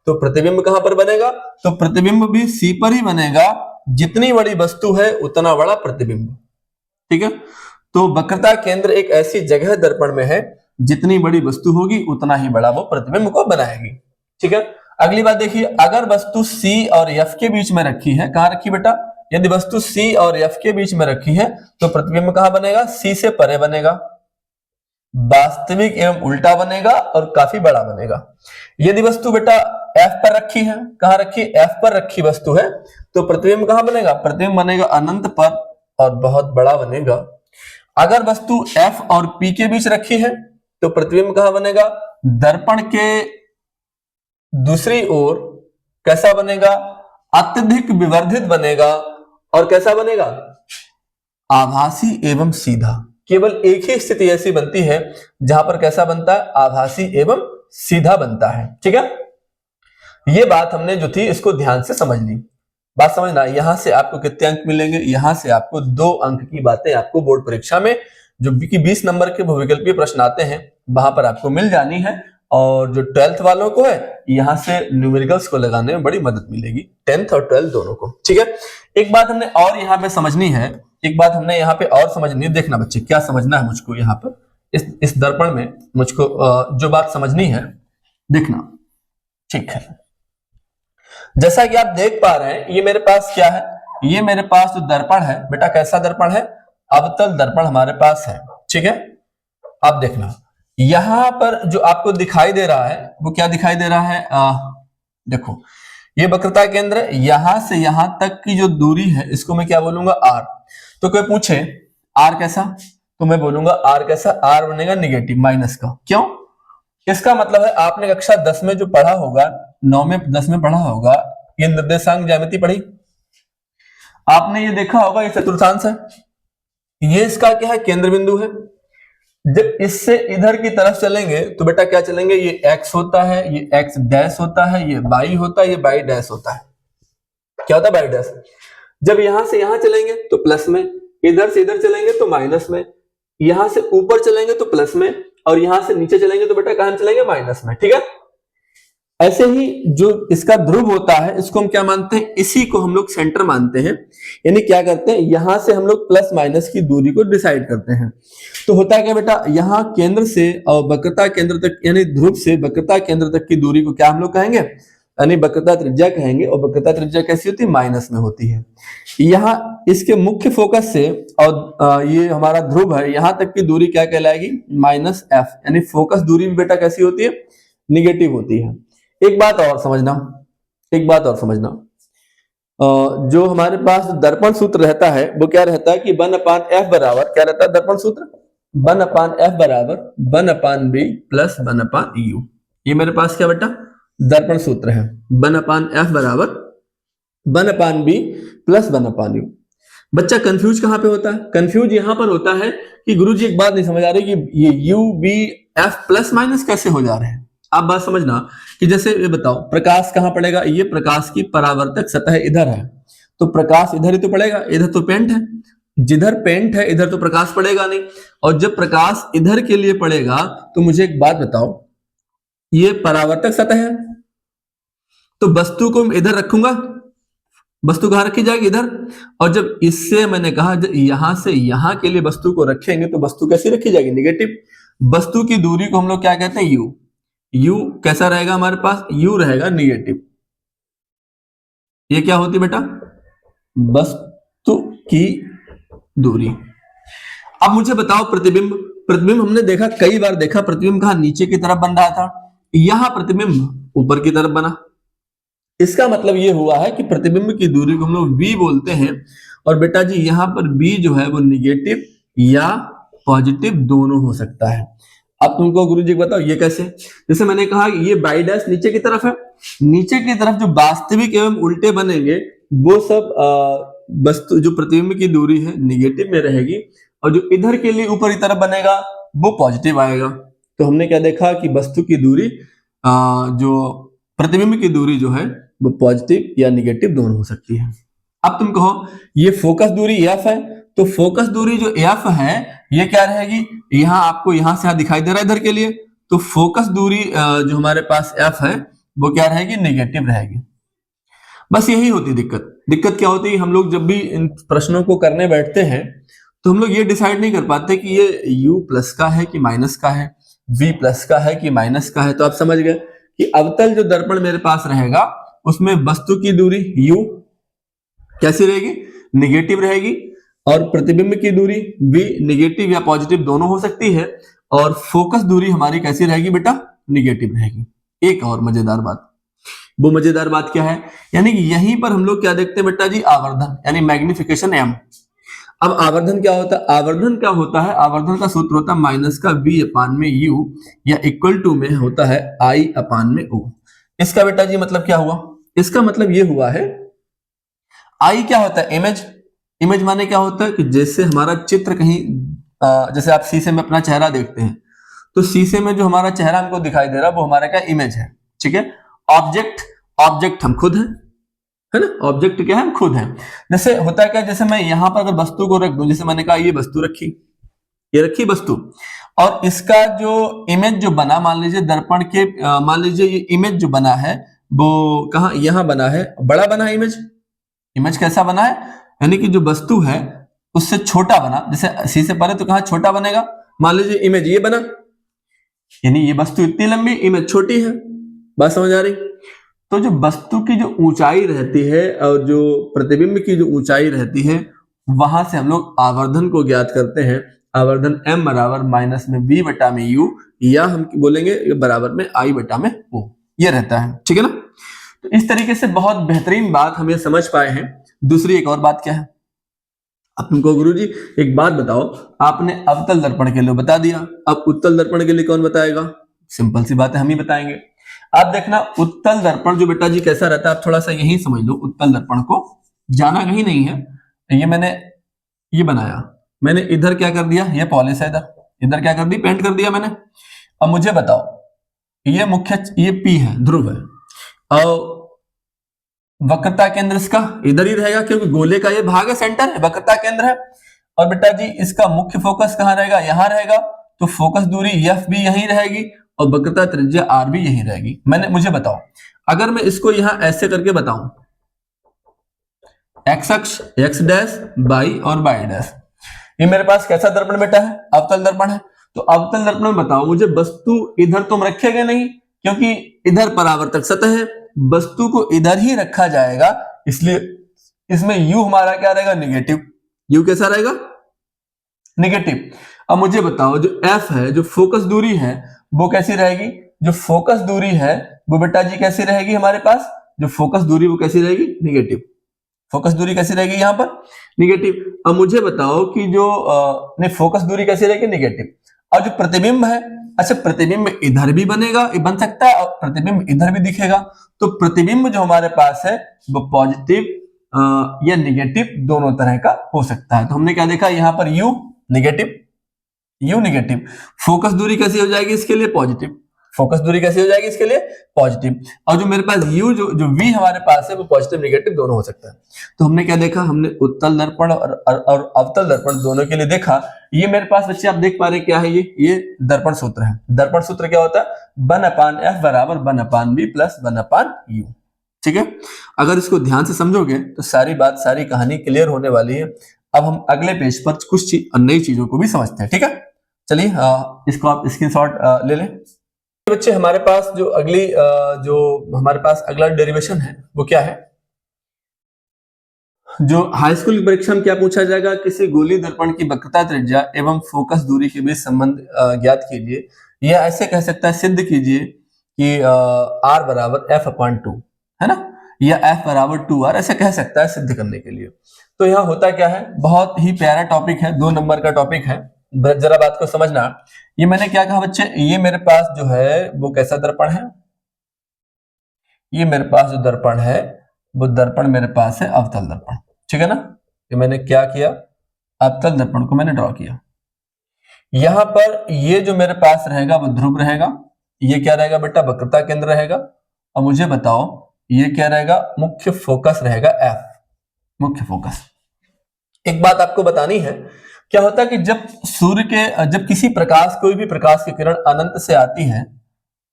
तो प्रतिबिंब कहां पर बनेगा, तो प्रतिबिंब भी C पर ही बनेगा। जितनी बड़ी वस्तु है उतना बड़ा प्रतिबिंब, ठीक है। तो वक्रता केंद्र एक ऐसी जगह दर्पण में है, जितनी बड़ी वस्तु होगी उतना ही बड़ा वो प्रतिबिंब को बनाएगी, ठीक है। अगली बात देखिए, अगर वस्तु C और F के बीच में रखी है, कहां रखी बेटा, यदि वस्तु C और F के बीच में रखी है तो प्रतिबिंब कहां बनेगा, C से परे बनेगा, वास्तविक एवं उल्टा बनेगा और काफी बड़ा बनेगा। यदि वस्तु बेटा F पर रखी है, कहां रखी, F पर रखी वस्तु है, तो प्रतिबिंब कहां बनेगा, प्रतिबिंब बनेगा अनंत पर और बहुत बड़ा बनेगा। अगर वस्तु F और P के बीच रखी है तो प्रतिबिंब कहां बनेगा, दर्पण के दूसरी ओर, कैसा बनेगा, अत्यधिक विवर्धित बनेगा और कैसा बनेगा, आभासी एवं सीधा। केवल एक ही स्थिति ऐसी बनती है जहां पर कैसा बनता है, आभासी एवं सीधा बनता है, ठीक है। ये बात हमने जो थी इसको ध्यान से समझ ली। बात समझना, यहां से आपको कितने अंक मिलेंगे, यहां से आपको 2 अंक की बातें आपको बोर्ड परीक्षा में जो 20 नंबर के बहुविकल्पीय प्रश्न आते हैं वहां पर आपको मिल जानी है। और जो 12th वालों को है, यहां से न्यूमेरिकल्स को लगाने में बड़ी मदद मिलेगी, 10th और 12th दोनों को, ठीक है। एक बात हमने और यहां पे समझनी है, एक बात हमने यहाँ पे और समझनी है। देखना बच्चे, क्या समझना है मुझको यहाँ पर, इस दर्पण में मुझको जो बात समझनी है, देखना, ठीक है। जैसा कि आप देख पा रहे हैं, ये मेरे पास क्या है, ये मेरे पास जो दर्पण है बेटा, कैसा दर्पण है, अवतल दर्पण हमारे पास है, ठीक है। अब देखना, यहां पर जो आपको दिखाई दे रहा है वो क्या दिखाई दे रहा है, देखो ये वक्रता केंद्र, यहां से यहां तक की जो दूरी है इसको मैं क्या बोलूंगा, R। तो कोई पूछे R कैसा, तो मैं बोलूंगा R कैसा, R बनेगा निगेटिव, माइनस का। क्यों, इसका मतलब है आपने कक्षा 10 में जो पढ़ा होगा, 9 में 10 में पढ़ा होगा, ये निर्देशांक ज्यामिति पढ़ी, आपने ये देखा होगा, ये चतुर्थांश है, ये इसका क्या है, केंद्र बिंदु है। जब इससे इधर की तरफ चलेंगे तो बेटा क्या चलेंगे, ये x होता है, ये x डैश होता है, ये y होता है, ये y डैश होता है। क्या होता है, y डैश। जब यहां से यहां चलेंगे तो प्लस में, इधर से इधर चलेंगे तो माइनस में, यहां से ऊपर चलेंगे तो प्लस में, और यहां से नीचे चलेंगे तो बेटा कहां चलेंगे, माइनस में, ठीक है। ऐसे ही जो इसका ध्रुव होता है, इसको हम क्या मानते हैं, इसी को हम लोग सेंटर मानते हैं। यानी क्या करते हैं, यहां से हम लोग प्लस माइनस की दूरी को डिसाइड करते हैं। तो होता है क्या बेटा, यहां केंद्र से और वक्रता केंद्र तक, यानी ध्रुव से वक्रता केंद्र तक की दूरी को क्या हम लोग कहेंगे, यानी वक्रता त्रिज्या कहेंगे। और वक्रता त्रिज्या कैसी होती है, माइनस में होती है। यहाँ इसके मुख्य फोकस से और ये हमारा ध्रुव है, यहां तक की दूरी क्या कहलाएगी, माइनस एफ। यानी फोकस दूरी भी बेटा कैसी होती है, निगेटिव होती है। एक बात और समझना, एक बात और समझना, जो हमारे पास दर्पण सूत्र रहता है वो क्या रहता है कि 1/f बराबर क्या रहता है दर्पण सूत्र, 1/f बराबर 1/b प्लस 1/u। ये मेरे पास क्या बेटा दर्पण सूत्र है, 1/f बराबर 1/b प्लस 1/u। बच्चा कंफ्यूज कहां पे होता है, कंफ्यूज यहां पर होता है कि गुरुजी एक बात नहीं समझ आ रही कि ये u b f plus minus कैसे हो जा रहे हैं। आप बात समझना कि जैसे ये बताओ प्रकाश कहां पड़ेगा, ये प्रकाश की परावर्तक सतह इधर है तो प्रकाश इधर ही तो पड़ेगा, इधर तो पेंट है, जिधर पेंट है इधर तो प्रकाश पड़ेगा नहीं। और जब प्रकाश इधर के लिए पड़ेगा तो मुझे एक बात बताओ, ये परावर्तक सतह है तो वस्तु को इधर रखूंगा, वस्तु कहां रखी जाएगी इधर। और जब इससे मैंने कहा जब यहां से यहां के लिए वस्तु को रखेंगे तो वस्तु कैसी रखी जाएगी निगेटिव। वस्तु की दूरी को हम लोग क्या कहते हैं u, u कैसा रहेगा हमारे पास, u रहेगा निगेटिव। ये क्या होती बेटा वस्तु की दूरी। अब मुझे बताओ प्रतिबिंब, प्रतिबिंब हमने देखा कई बार देखा, प्रतिबिंब कहां नीचे की तरफ बन रहा था, यहां प्रतिबिंब ऊपर की तरफ बना। इसका मतलब ये हुआ है कि प्रतिबिंब की दूरी को हम लोग v बोलते हैं। और बेटा जी यहां पर b जो है वो निगेटिव या पॉजिटिव दोनों हो सकता है। अब तुमको गुरुजी बताओ ये कैसे, जैसे मैंने कहा ये बाई डैश नीचे की तरफ है, नीचे की तरफ जो वास्तविक एवं उल्टे बनेंगे वो सब वस्तु जो प्रतिबिंब की दूरी है निगेटिव में रहेगी, और जो इधर के लिए ऊपर की तरफ बनेगा वो पॉजिटिव आएगा। तो हमने क्या देखा कि वस्तु की दूरी जो प्रतिबिंब की दूरी जो है वो पॉजिटिव या निगेटिव दोनों हो सकती है। अब तुम कहो ये फोकस दूरी f है, तो फोकस दूरी जो f है ये क्या रहेगी, यहां आपको यहां से दिखाई दे रहा है इधर के लिए, तो फोकस दूरी जो हमारे पास f है वो क्या रहेगी निगेटिव रहेगी। बस यही होती दिक्कत। दिक्कत क्या होती है, हम लोग जब भी इन प्रश्नों को करने बैठते हैं तो हम लोग ये डिसाइड नहीं कर पाते कि ये u प्लस का है कि माइनस का है, v प्लस का है कि माइनस का है। तो आप समझ गए कि अवतल जो दर्पण मेरे पास रहेगा उसमें वस्तु की दूरी u कैसी रहेगी निगेटिव रहेगी, और प्रतिबिंब की दूरी v निगेटिव या पॉजिटिव दोनों हो सकती है, और फोकस दूरी हमारी कैसी रहेगी बेटा निगेटिव रहेगी। एक और मजेदार बात, वो मजेदार बात क्या है, यानी कि यहीं पर हम लोग क्या देखते हैं बेटा जी आवर्धन यानी मैग्निफिकेशन m। अब आवर्धन क्या होता है, आवर्धन क्या होता है, आवर्धन का सूत्र होता है माइनस का v अपान में u या इक्वल टू में होता है i अपान में o। इसका बेटा जी मतलब क्या हुआ, इसका मतलब ये हुआ है I क्या होता है इमेज, इमेज माने क्या होता है कि जैसे हमारा चित्र कहीं जैसे आप शीशे में अपना चेहरा देखते हैं तो शीशे में जो हमारा चेहरा हमको दिखाई दे रहा है वो हमारा क्या इमेज है, ठीक है। ऑब्जेक्ट, ऑब्जेक्ट हम खुद हैं, है ना, ऑब्जेक्ट क्या है हम खुद हैं। जैसे होता है क्या, जैसे मैं यहां पर अगर वस्तु को रख दूं, जैसे मैंने कहा ये वस्तु रखी, ये रखी वस्तु, और इसका जो इमेज जो बना मान लीजिए दर्पण के मान लीजिए ये इमेज जो बना है वो कहा यहां बना है, बड़ा बना है इमेज। इमेज कैसा बना है, यानी कि जो वस्तु है उससे छोटा बना, जैसे शीशे पर है तो कहां छोटा बनेगा, मान लीजिए इमेज ये बना, यानी ये वस्तु इतनी लंबी इमेज छोटी है। बात समझ आ रही। तो जो वस्तु की जो ऊंचाई रहती है और जो प्रतिबिंब की जो ऊंचाई रहती है वहां से हम लोग आवर्धन को ज्ञात करते हैं। आवर्धन m बराबर माइनस में v बटा में u, या हम बोलेंगे बराबर में i बटा में o, ये रहता है, ठीक है ना। तो इस तरीके से बहुत बेहतरीन बात हम ये समझ पाए हैं। दूसरी एक और बात क्या है, अब तुमको गुरुजी एक बात बताओ, आपने अवतल दर्पण के लिए बता दिया, अब उत्तल दर्पण के लिए कौन बताएगा, सिंपल सी बात है हम ही बताएंगे। आप देखना उत्तल दर्पण जो बेटा जी कैसा रहता है, आप थोड़ा सा यही समझ लो, उत्तल दर्पण को जाना कहीं नहीं है, ये मैंने ये बनाया, मैंne इधर क्या कर दिया, ये पॉलिश है, इधर इधर क्या कर दी पेंट कर दिया मैंने। अब मुझे बताओ ये मुख्य ये P है ध्रुव है, और वक्रता केंद्र इसका इधर ही रहेगा क्योंकि गोले का ये भाग है सेंटर है, वक्रता केंद्र है। और बेटा जी इसका मुख्य फोकस कहां रहेगा, यहां रहेगा, तो फोकस दूरी f भी यहीं रहेगी और वक्रता त्रिज्या r भी यहीं रहेगी। मुझे बताओ अगर मैं इसको यहां ऐसे करके बताऊं, x अक्ष x डैश बाई और बाई डैश, ये मेरे पास कैसा दर्पण बेटा है, अवतल दर्पण है। तो अवतल दर्पण में बताओ मुझे वस्तु इधर तुम रखेंगे नहीं क्योंकि इधर परावर्तक सतह है, वस्तु को इधर ही रखा जाएगा, इसलिए इसमें u हमारा क्या रहेगा निगेटिव, u कैसा रहेगा निगेटिव। अब मुझे बताओ जो f है जो फोकस दूरी है वो कैसी रहेगी, जो फोकस दूरी है वो बेटा जी कैसी रहेगी हमारे पास जो फोकस दूरी वो कैसी रहेगी, निगेटिव। फोकस दूरी कैसी रहेगी यहाँ पर, निगेटिव। अब मुझे बताओ कि जो फोकस दूरी कैसी रहेगी, निगेटिव। और जो प्रतिबिंब है, अच्छा प्रतिबिंब इधर भी बनेगा, बन सकता है, और प्रतिबिंब इधर भी दिखेगा। तो प्रतिबिंब जो हमारे पास है वो पॉजिटिव या निगेटिव दोनों तरह का हो सकता है। तो हमने क्या देखा यहाँ पर, you negative, you negative. Focus दूरी कैसी हो जाएगी इसके लिए, पॉजिटिव। फोकस दूरी कैसी हो जाएगी इसके लिए, पॉजिटिव। और जो मेरे पास यू जो वी हमारे पास है वो पॉजिटिव निगेटिव दोनों हो सकता है। तो हमने क्या देखा, हमने उत्तल दर्पण और अवतल दर्पण दोनों के लिए देखा। ये मेरे पास बच्चे आप देख पा रहे क्या है, ये दर्पण सूत्र है। दर्पण सूत्र क्या होता है, 1/f बराबर 1/b प्लस 1/u। ठीक है, अगर इसको ध्यान से समझोगे तो सारी बात, सारी कहानी क्लियर होने वाली है। अब हम अगले पेज पर कुछ नई चीजों को भी समझते हैं। ठीक है, चलिए इसको आप स्क्रीनशॉट ले लें। बच्चे हमारे पास जो हमारे पास अगला डेरिवेशन है वो क्या है, जो हाई स्कूल की परीक्षा में क्या पूछा जाएगा, किसी गोली दर्पण की वक्रता त्रिज्या एवं फोकस दूरी के बीच संबंध ज्ञात कीजिए, या ऐसे कह सकता है सिद्ध कीजिए कि r बराबर f/2 है ना, या f बराबर 2r, ऐसे कह सकता है सिद्ध करने के लिए। तो यहाँ होता क्या है, बहुत ही प्यारा टॉपिक है, 2 नंबर का टॉपिक है, जरा बात को समझना। ये मैंने क्या कहा बच्चे, ये मेरे पास जो है वो कैसा दर्पण है, ये मेरे पास जो दर्पण है वो दर्पण मेरे पास है अवतल दर्पण। ठीक है ना, ये मैंने क्या किया, अवतल दर्पण को मैंने ड्रॉ किया। यहां पर ये जो मेरे पास रहेगा वो ध्रुव रहेगा, ये क्या रहेगा बेटा, वक्रता केंद्र रहेगा। और मुझे बताओ ये क्या रहेगा, मुख्य फोकस रहेगा एफ, मुख्य फोकस। एक बात आपको बतानी है, क्या होता है कि जब किसी प्रकाश, कोई भी प्रकाश की किरण अनंत से आती है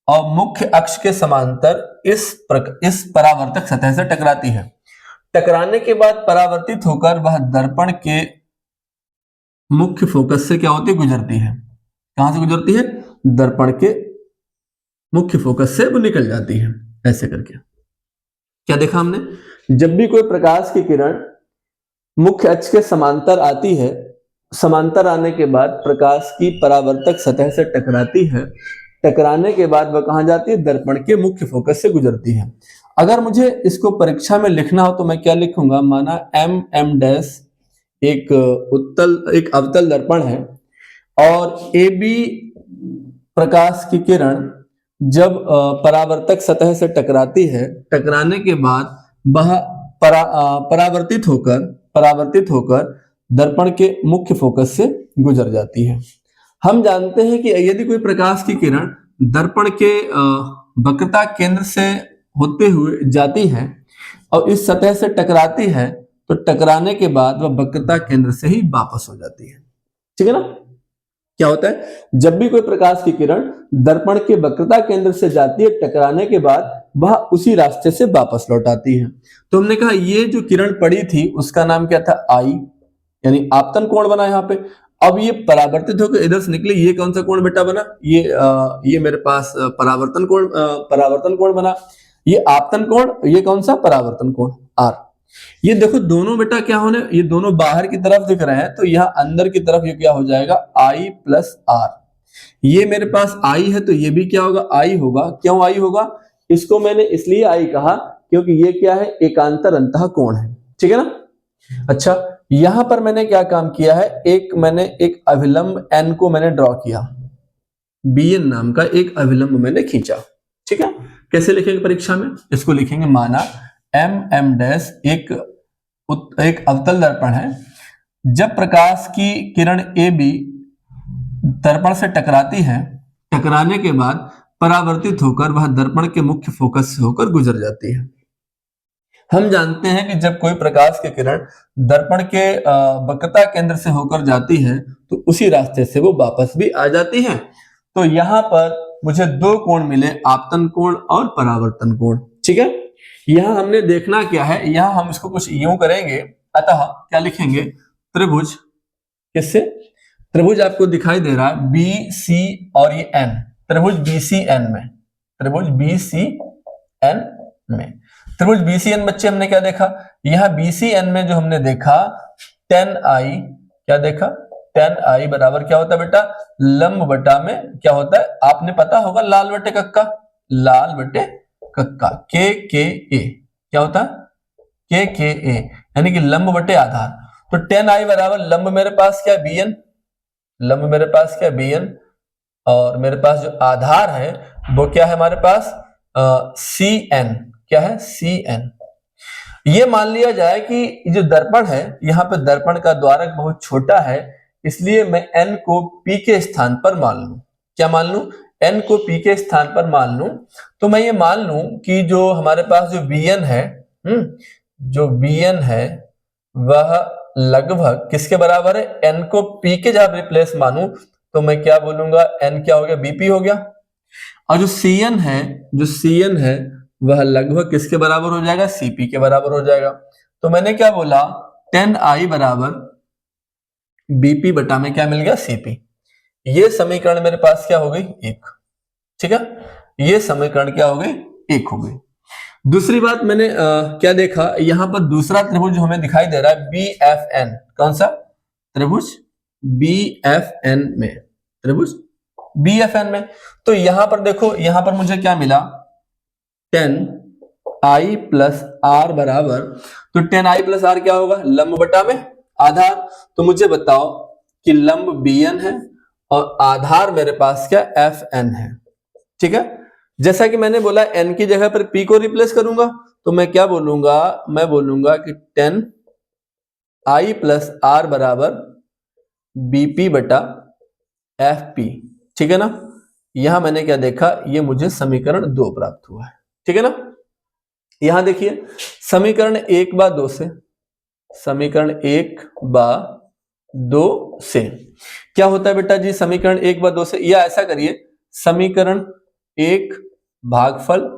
और मुख्य अक्ष के समांतर इस परावर्तक सतह से टकराती है, टकराने के बाद परावर्तित होकर वह दर्पण के मुख्य फोकस से क्या होती है, गुजरती है। कहां से गुजरती है, दर्पण के मुख्य फोकस से वो निकल जाती है। ऐसे करके क्या देखा हमने, जब भी कोई प्रकाश की किरण मुख्य अक्ष के समांतर आती है, समांतर आने के बाद प्रकाश की परावर्तक सतह से टकराती है, टकराने के बाद वह कहां जाती है, दर्पण के मुख्य फोकस से गुजरती है। अगर मुझे इसको परीक्षा में लिखना हो तो मैं क्या लिखूंगा, माना m एक अवतल दर्पण है और AB प्रकाश की किरण जब परावर्तक सतह से टकराती है, टकराने के बाद वह परावर्तित होकर दर्पण के मुख्य फोकस से गुजर जाती है। हम जानते हैं कि यदि कोई प्रकाश की किरण दर्पण के वक्रता केंद्र से होते हुए जाती है और इस सतह से टकराती है, तो टकराने के बाद वह वक्रता केंद्र से ही वापस हो जाती है। ठीक है ना, क्या होता है, जब भी कोई प्रकाश की किरण दर्पण के वक्रता केंद्र से जाती है, टकराने के बाद वह उसी रास्ते से वापस लौट आती है। तो हमने कहा ये जो किरण पड़ी थी उसका नाम क्या था, आई, यानी आपतन कोण बना यहाँ पे। अब ये परावर्तित होकर इधर से निकले, ये कौन सा कोण बेटा बना, ये मेरे पास परावर्तन कोण बना। ये आपतन कोण, ये कौन सा, परावर्तन कोण, आर। ये देखो दोनों बेटा क्या होने, ये दोनों बाहर की तरफ दिख रहे हैं, तो यहाँ अंदर की तरफ ये क्या हो जाएगा, आई प्लस आर। ये मेरे पास आई है तो ये भी क्या होगा, आई होगा। क्यों आई होगा, इसको मैंने इसलिए आई कहा क्योंकि ये क्या है, एकांतर अंतः कोण है। ठीक है ना। अच्छा, यहां पर मैंने क्या काम किया है, मैंने एक अभिलंब n को मैंने ड्रॉ किया, bn नाम का एक अभिलंब मैंने खींचा। ठीक है, कैसे लिखेंगे परीक्षा में, इसको लिखेंगे, माना m एक अवतल दर्पण है, जब प्रकाश की किरण AB दर्पण से टकराती है, टकराने के बाद परावर्तित होकर वह दर्पण के मुख्य फोकस से होकर गुजर जाती है। हम जानते हैं कि जब कोई प्रकाश की किरण दर्पण के वक्रता केंद्र से होकर जाती है तो उसी रास्ते से वो वापस भी आ जाती है। तो यहाँ पर मुझे 2 कोण मिले, आपतन कोण और परावर्तन कोण। ठीक है, यहाँ हमने देखना क्या है, यहाँ हम इसको कुछ यूं करेंगे, अतः क्या लिखेंगे, त्रिभुज, किससे, त्रिभुज आपको दिखाई दे रहा है BC और ये N, त्रिभुज BCN में, त्रिभुज BCN में, त्रिभुज BCN बच्चे हमने क्या देखा, यहाँ BCN में जो हमने देखा tan i, क्या देखा, tan i बराबर क्या होता है बेटा, लंब बटा में क्या होता है, आपने पता होगा लाल बटे कक्का, लाल बटे कक्का, के ए क्या होता है, के ए यानी कि लंब बटे आधार। तो 10i बराबर लंब मेरे पास क्या है, bn, लंब मेरे पास क्या है, bn, और मेरे पास जो आधार है वो क्या है हमारे पास, cn, क्या है, cn। ये मान लिया जाए कि जो दर्पण है, यहाँ पे दर्पण का द्वारक बहुत छोटा है, इसलिए मैं n को p के स्थान पर मान लूं। क्या मान लूं, n को p के स्थान पर मान लूं। तो मैं ये मान लूं कि जो हमारे पास जो bn है, जो bn है वह लगभग किसके बराबर है, n को p के जब रिप्लेस मानूं तो मैं क्या बोलूंगा, n क्या हो गया, bp हो गया। और जो cn है, जो cn है वह लगभग किसके बराबर हो जाएगा, cp के बराबर हो जाएगा। तो मैंने क्या बोला, 10i बराबर bp बटा में क्या मिल गया, cp। ये समीकरण मेरे पास क्या हो गई, एक। ठीक है, ये समीकरण क्या हो गई, एक हो गई। दूसरी बात मैंने क्या देखा, यहां पर दूसरा त्रिभुज जो हमें दिखाई दे रहा है BFN, कौन सा त्रिभुज, BFN में, त्रिभुज BFN में। तो यहां पर देखो, यहां पर मुझे क्या मिला, 10i प्लस आर बराबर, तो 10i प्लस आर क्या होगा, लंब बटा में आधार। तो मुझे बताओ कि लंब bn है और आधार मेरे पास क्या fn है। ठीक है, जैसा कि मैंने बोला n की जगह पर p को रिप्लेस करूंगा, तो मैं क्या बोलूंगा, मैं बोलूंगा कि 10i प्लस आर बराबर bp बटा fp। ठीक है ना, यहां मैंने क्या देखा, ये मुझे समीकरण 2 प्राप्त हुआ है। ठीक है ना, यहां देखिए समीकरण 1 बा 2 से, समीकरण 1 बा 2 से क्या होता है बेटा जी, समीकरण 1 बा 2 से, या ऐसा करिए समीकरण 1 भागफल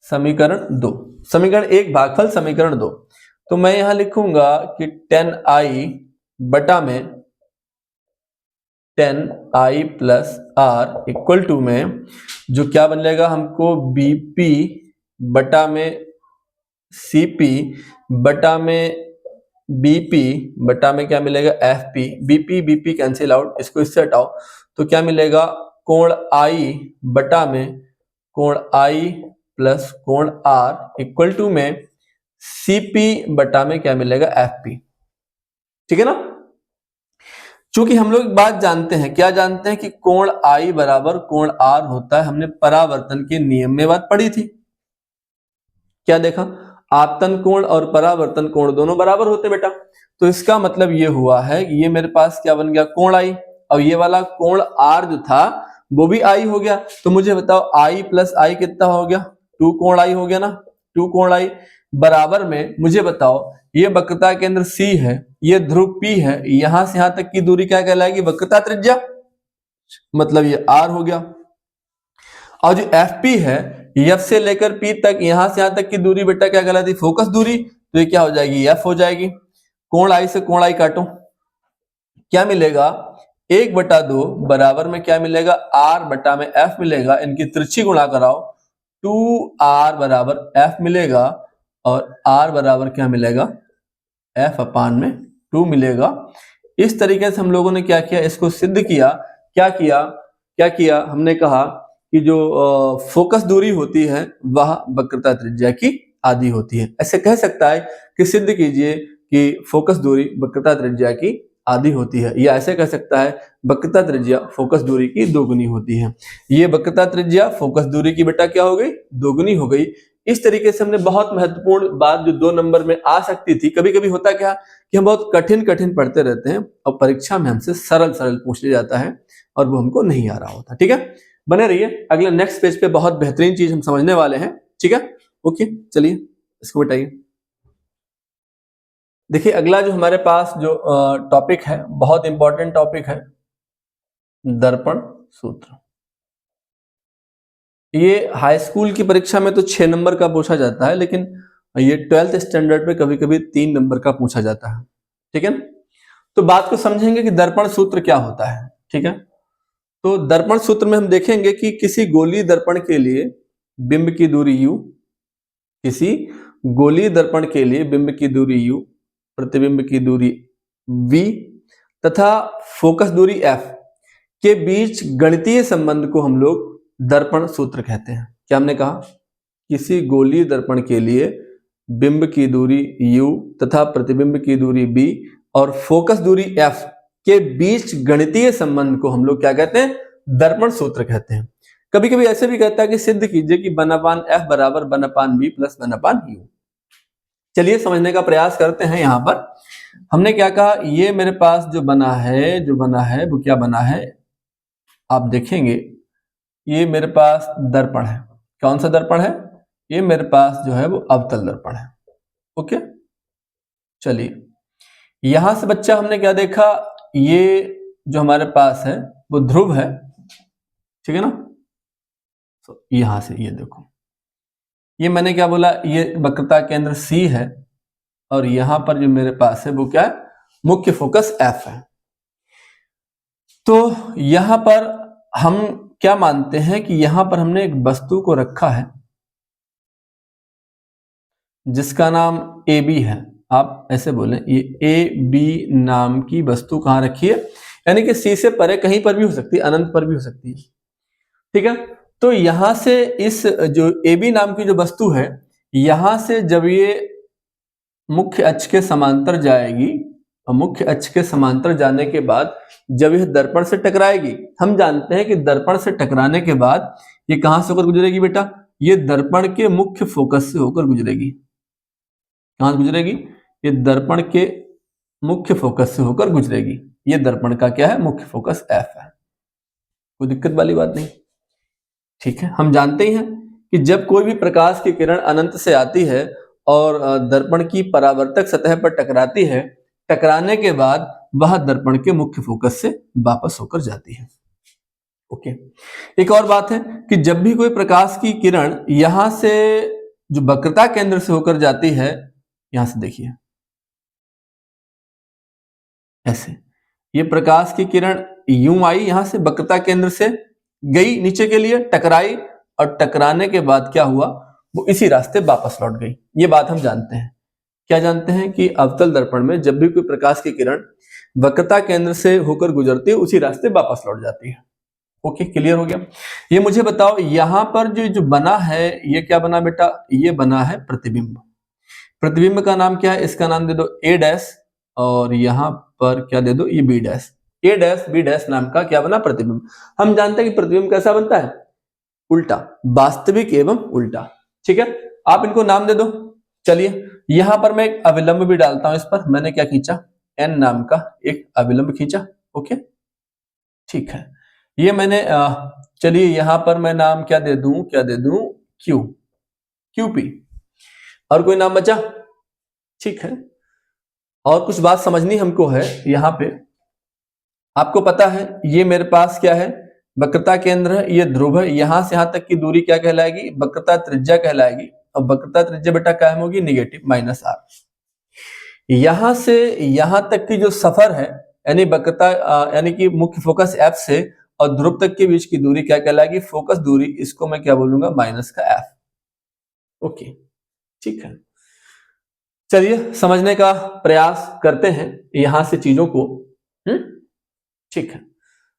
समीकरण 2, समीकरण 1 भागफल समीकरण 2। तो मैं यहां लिखूंगा कि 10i बटा में 10i plus are equal to में जो क्या बन जाएगा हमको, bp बटा में cp बटा में bp बटा में क्या मिलेगा, fp। bp कैंसिल आउट, इसको इससे हटाओ तो क्या मिलेगा, कोण i बटा में कोण i प्लस कोण r इक्वल टू में cp बटा में क्या मिलेगा, fp। ठीक है ना, चूंकि हम लोग बात जानते हैं, क्या जानते हैं कि कोण I बराबर कोण R होता है, हमने परावर्तन के नियम में बात पढ़ी थी। क्या देखा, आपतन कोण और परावर्तन कोण दोनों बराबर होते बेटा। तो इसका मतलब ये हुआ है कि ये मेरे पास क्या बन गया, कोण I, और ये वाला कोण R जो था वो भी I हो गया। तो मुझे बताओ I प्लस I कितना हो गया, 2 कोण I हो गया ना, 2 कोण I बराबर में मुझे बताओ, ये वक्रता केंद्र C है, ये ध्रुव P है, यहां से यहां तक की दूरी क्या कहलाएगी, वक्रता त्रिज्या, मतलब ये R हो गया। और जो FP है, F से लेकर P तक, यहां से यहां तक की दूरी बेटा क्या कहलाती, फोकस दूरी। तो ये क्या हो जाएगी, F हो जाएगी। कोण I से कोण I काटो, क्या मिलेगा, 1/2 बराबर में क्या मिलेगा, R बटा में F मिलेगा। इनकी तिरछी गुणा कराओ, 2R बराबर F मिलेगा और R बराबर क्या मिलेगा, F अपान में 2 मिलेगा। इस तरीके से हम लोगों ने क्या किया, इसको सिद्ध किया। क्या किया हमने कहा कि जो फोकस दूरी होती है वह वक्रता त्रिज्या की आधी होती है। ऐसे कह सकता है कि सिद्ध कीजिए कि फोकस दूरी वक्रता त्रिज्या की आधी होती है, या ऐसे कह सकता है वक्रता त्रिज्या फोकस दूरी की दोगुनी होती है। ये वक्रता त्रिज्या फोकस दूरी की बेटा क्या हो गई, दोगुनी हो गई। इस तरीके से हमने बहुत महत्वपूर्ण बात जो 2 नंबर में आ सकती थी, कभी कभी होता क्या कि हम बहुत कठिन कठिन पढ़ते रहते हैं और परीक्षा में हमसे सरल सरल पूछ लिया जाता है और वो हमको नहीं आ रहा होता। ठीक है, बने रहिए, अगले नेक्स्ट पेज पे बहुत बेहतरीन चीज हम समझने वाले हैं। ठीक है, ओके, चलिए इसको बताइए। देखिए अगला जो हमारे पास जो टॉपिक है, बहुत इंपॉर्टेंट टॉपिक है, दर्पण सूत्र। ये हाई स्कूल की परीक्षा में तो 6 नंबर का पूछा जाता है, लेकिन ये 12th स्टैंडर्ड पे कभी कभी 3 नंबर का पूछा जाता है। ठीक है, तो बात को समझेंगे कि दर्पण सूत्र क्या होता है। ठीक है, तो दर्पण सूत्र में हम देखेंगे कि किसी गोलीय दर्पण के लिए बिंब की दूरी u, किसी गोलीय दर्पण के लिए बिंब की दूरी u, प्रतिबिंब की दूरी v तथा फोकस दूरी f के बीच गणितीय संबंध को हम लोग दर्पण सूत्र कहते हैं। क्या हमने कहा, किसी गोलीय दर्पण के लिए बिंब की दूरी u तथा प्रतिबिंब की दूरी b और फोकस दूरी f के बीच गणितीय संबंध को हम लोग क्या कहते हैं, दर्पण सूत्र कहते हैं। कभी कभी ऐसे भी कहता है कि सिद्ध कीजिए कि 1/f बराबर 1/b प्लस 1/u। चलिए समझने का प्रयास करते हैं। यहां पर हमने क्या कहा, ये मेरे पास जो बना है वो क्या बना है, आप देखेंगे ये मेरे पास दर्पण है। कौन सा दर्पण है, ये मेरे पास जो है वो अवतल दर्पण है। ओके, चलिए यहां से बच्चा हमने क्या देखा, ये जो हमारे पास है वो ध्रुव है, ठीक है ना। तो यहां से ये देखो, ये मैंने क्या बोला, ये वक्रता केंद्र C है और यहां पर जो मेरे पास है वो क्या है, मुख्य फोकस F है। तो यहां पर हम क्या मानते हैं कि यहां पर हमने एक वस्तु को रखा है जिसका नाम AB है। आप ऐसे बोलें, ये AB नाम की वस्तु कहां रखी है, यानी कि C से परे कहीं पर भी हो सकती है, अनंत पर भी हो सकती है, ठीक है। तो यहां से इस जो AB नाम की जो वस्तु है, यहां से जब ये मुख्य अक्ष के समांतर जाएगी और मुख्य अक्ष के समांतर जाने के बाद जब यह दर्पण से टकराएगी, हम जानते हैं कि दर्पण से टकराने के बाद ये कहां से होकर गुजरेगी बेटा, ये दर्पण के मुख्य फोकस से होकर गुजरेगी। कहां गुजरेगी, ये दर्पण के मुख्य फोकस से होकर गुजरेगी। ये दर्पण का क्या है, मुख्य फोकस F है। कोई दिक्कत वाली बात नहीं, ठीक है। हम जानते ही हैं कि जब कोई भी प्रकाश की किरण अनंत से आती है और दर्पण की परावर्तक सतह पर टकराती है, टकराने के बाद वह दर्पण के मुख्य फोकस से वापस होकर जाती है। ओके, एक और बात है कि जब भी कोई प्रकाश की किरण यहां से जो वक्रता केंद्र से होकर जाती है, यहां से देखिए ऐसे, ये प्रकाश की किरण यूं आई, यहां से वक्रता केंद्र से गई नीचे के लिए, टकराई और टकराने के बाद क्या हुआ, वो इसी रास्ते वापस लौट गई। ये बात हम जानते हैं। क्या जानते हैं कि अवतल दर्पण में जब भी कोई प्रकाश की किरण वक्रता केंद्र से होकर गुजरती है, उसी रास्ते वापस लौट जाती है। ओके, क्लियर हो गया। ये मुझे बताओ, यहां पर जो बना है, ये क्या बना बेटा, ये बना है प्रतिबिंब। प्रतिबिंब का नाम क्या है, इसका नाम दे दो A डैश और यहां पर क्या दे दो, ये B dash. A dash B dash नाम का क्या बना, प्रतिबिंब। हम जानते हैं कि प्रतिबिंब कैसा बनता है, उल्टा, वास्तविक एवं उल्टा, ठीक है। आप इनको नाम दे दो। चलिए यहां पर मैं एक अविलंब भी डालता हूं, इस पर मैंने क्या खींचा, N नाम का एक अविलंब खींचा। ओके, ठीक है। ये मैंने चलिए यहां पर मैं नाम क्या दे दूं, Q, QP। और कोई नाम बचा, ठीक है। और कुछ बात समझनी हमको है यहां पे। आपको पता है ये मेरे पास क्या है, वक्रता केंद्र है, ये ध्रुव है। यहां से यहां तक की दूरी क्या कहलाएगी, वक्रता त्रिज्या कहलाएगी। और वक्रता त्रिज्या बेटा क्या होगी, नेगेटिव -r। यहां से यहां तक की जो सफर है, यानी वक्रता यानी कि मुख्य फोकस F से और ध्रुव तक के बीच की दूरी क्या कहलाएगी, फोकस दूरी। इसको मैं क्या बोलूंगा, माइनस का F। ओके, ठीक है। चलिए समझने का प्रयास करते हैं यहां से चीजों को। ठीक है,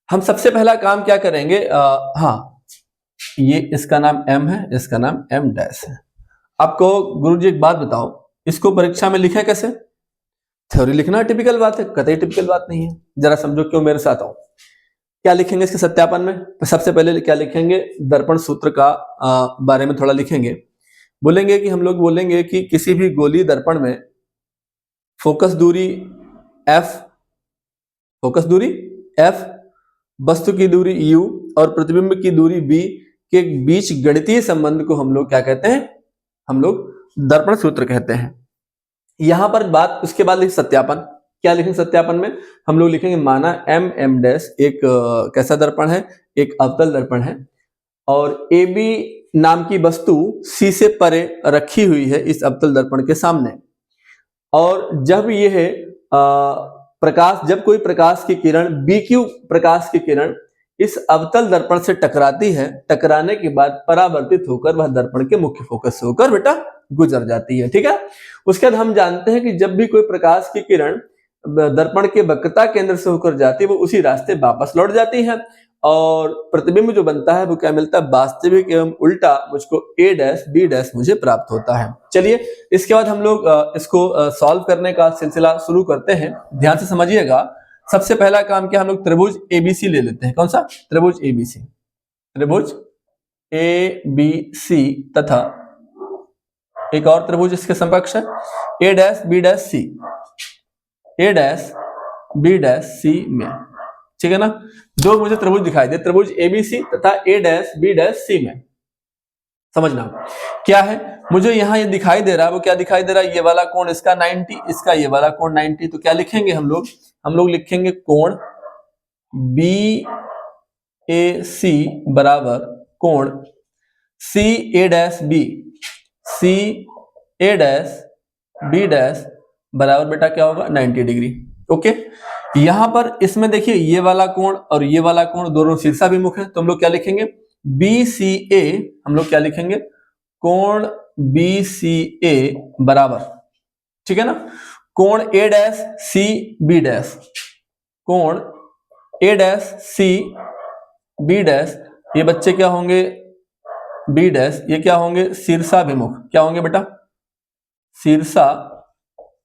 हम सबसे पहला काम क्या करेंगे, हाँ, ये इसका नाम M है, इसका नाम M डैश है। आपको गुरुजी एक बात बताओ, इसको परीक्षा में लिखे कैसे, थ्योरी लिखना टिपिकल बात है, कतई टिपिकल बात नहीं है। जरा समझो क्यों, मेरे साथ आओ। क्या लिखेंगे इसके सत्यापन में, सबसे पहले क्या लिखेंगे, दर्पण सूत्र का बारे में थोड़ा लिखेंगे। बोलेंगे कि हम लोग बोलेंगे कि किसी भी गोलीय दर्पण में फोकस दूरी F, फोकस दूरी F, वस्तु की दूरी U और प्रतिबिंब की दूरी B के बीच गणितीय संबंध को हम लोग क्या कहते हैं, हम लोग दर्पण सूत्र कहते हैं। यहां पर बात, उसके बाद लिख सत्यापन। क्या लिखेंगे सत्यापन में, हम लोग लिखेंगे माना M डैश एक कैसा दर्पण है, एक अवतल दर्पण है और AB नाम की वस्तु C से परे रखी हुई है इस अवतल दर्पण के सामने। और जब यह प्रकाश, जब कोई प्रकाश की किरण BQ प्रकाश की किरण इस अवतल दर्पण से टकराती है, टकराने के बाद परावर्तित होकर वह दर्पण के मुख्य फोकस से होकर बेटा गुजर जाती है, ठीक है। उसके बाद हम जानते हैं कि जब भी कोई प्रकाश की किरण दर्पण के वक्रता केंद्र से होकर जाती है, वो उसी रास्ते वापस लौट जाती है। और प्रतिबिंब जो बनता है वो क्या मिलता है, वास्तविक एवं उल्टा मुझको a डैश b डैश मुझे प्राप्त होता है। चलिए इसके बाद हम लोग इसको सॉल्व करने का सिलसिला शुरू करते हैं। ध्यान से समझिएगा। सबसे पहला काम क्या, हम लोग त्रिभुज ABC ले लेते हैं। कौन सा? त्रिभुज ABC। त्रिभुज ABC तथा एक और त्रिभुज इसके समकक्ष है a dash b dash c, a dash b dash c में, ठीक है ना। दो मुझे त्रिभुज दिखाई दे, त्रिभुज ABC तथा a dash b dash c में। समझना क्या है, मुझे यहां ये दिखाई दे रहा है, वो क्या दिखाई दे रहा है, ये वाला कोण इसका 90, इसका ये वाला कोण 90। तो क्या लिखेंगे हम लोग लिखेंगे कोण BAC बराबर कोण CA dash B, CA dash B dash बराबर बेटा क्या होगा, 90 डिग्री। ओके, यहां पर इसमें देखिए ये वाला कोण और ये वाला कोण दोनों शीर्षाभिमुख है, तो हम लोग क्या लिखेंगे BCA, हम लोग क्या लिखेंगे कोण BCA बराबर, ठीक है ना, कोण A dash C B dash, कोण A dash C B dash, ये बच्चे क्या होंगे B डैश, ये क्या होंगे शीर्षाभिमुख, क्या होंगे बेटा शीर्षाभिमुख।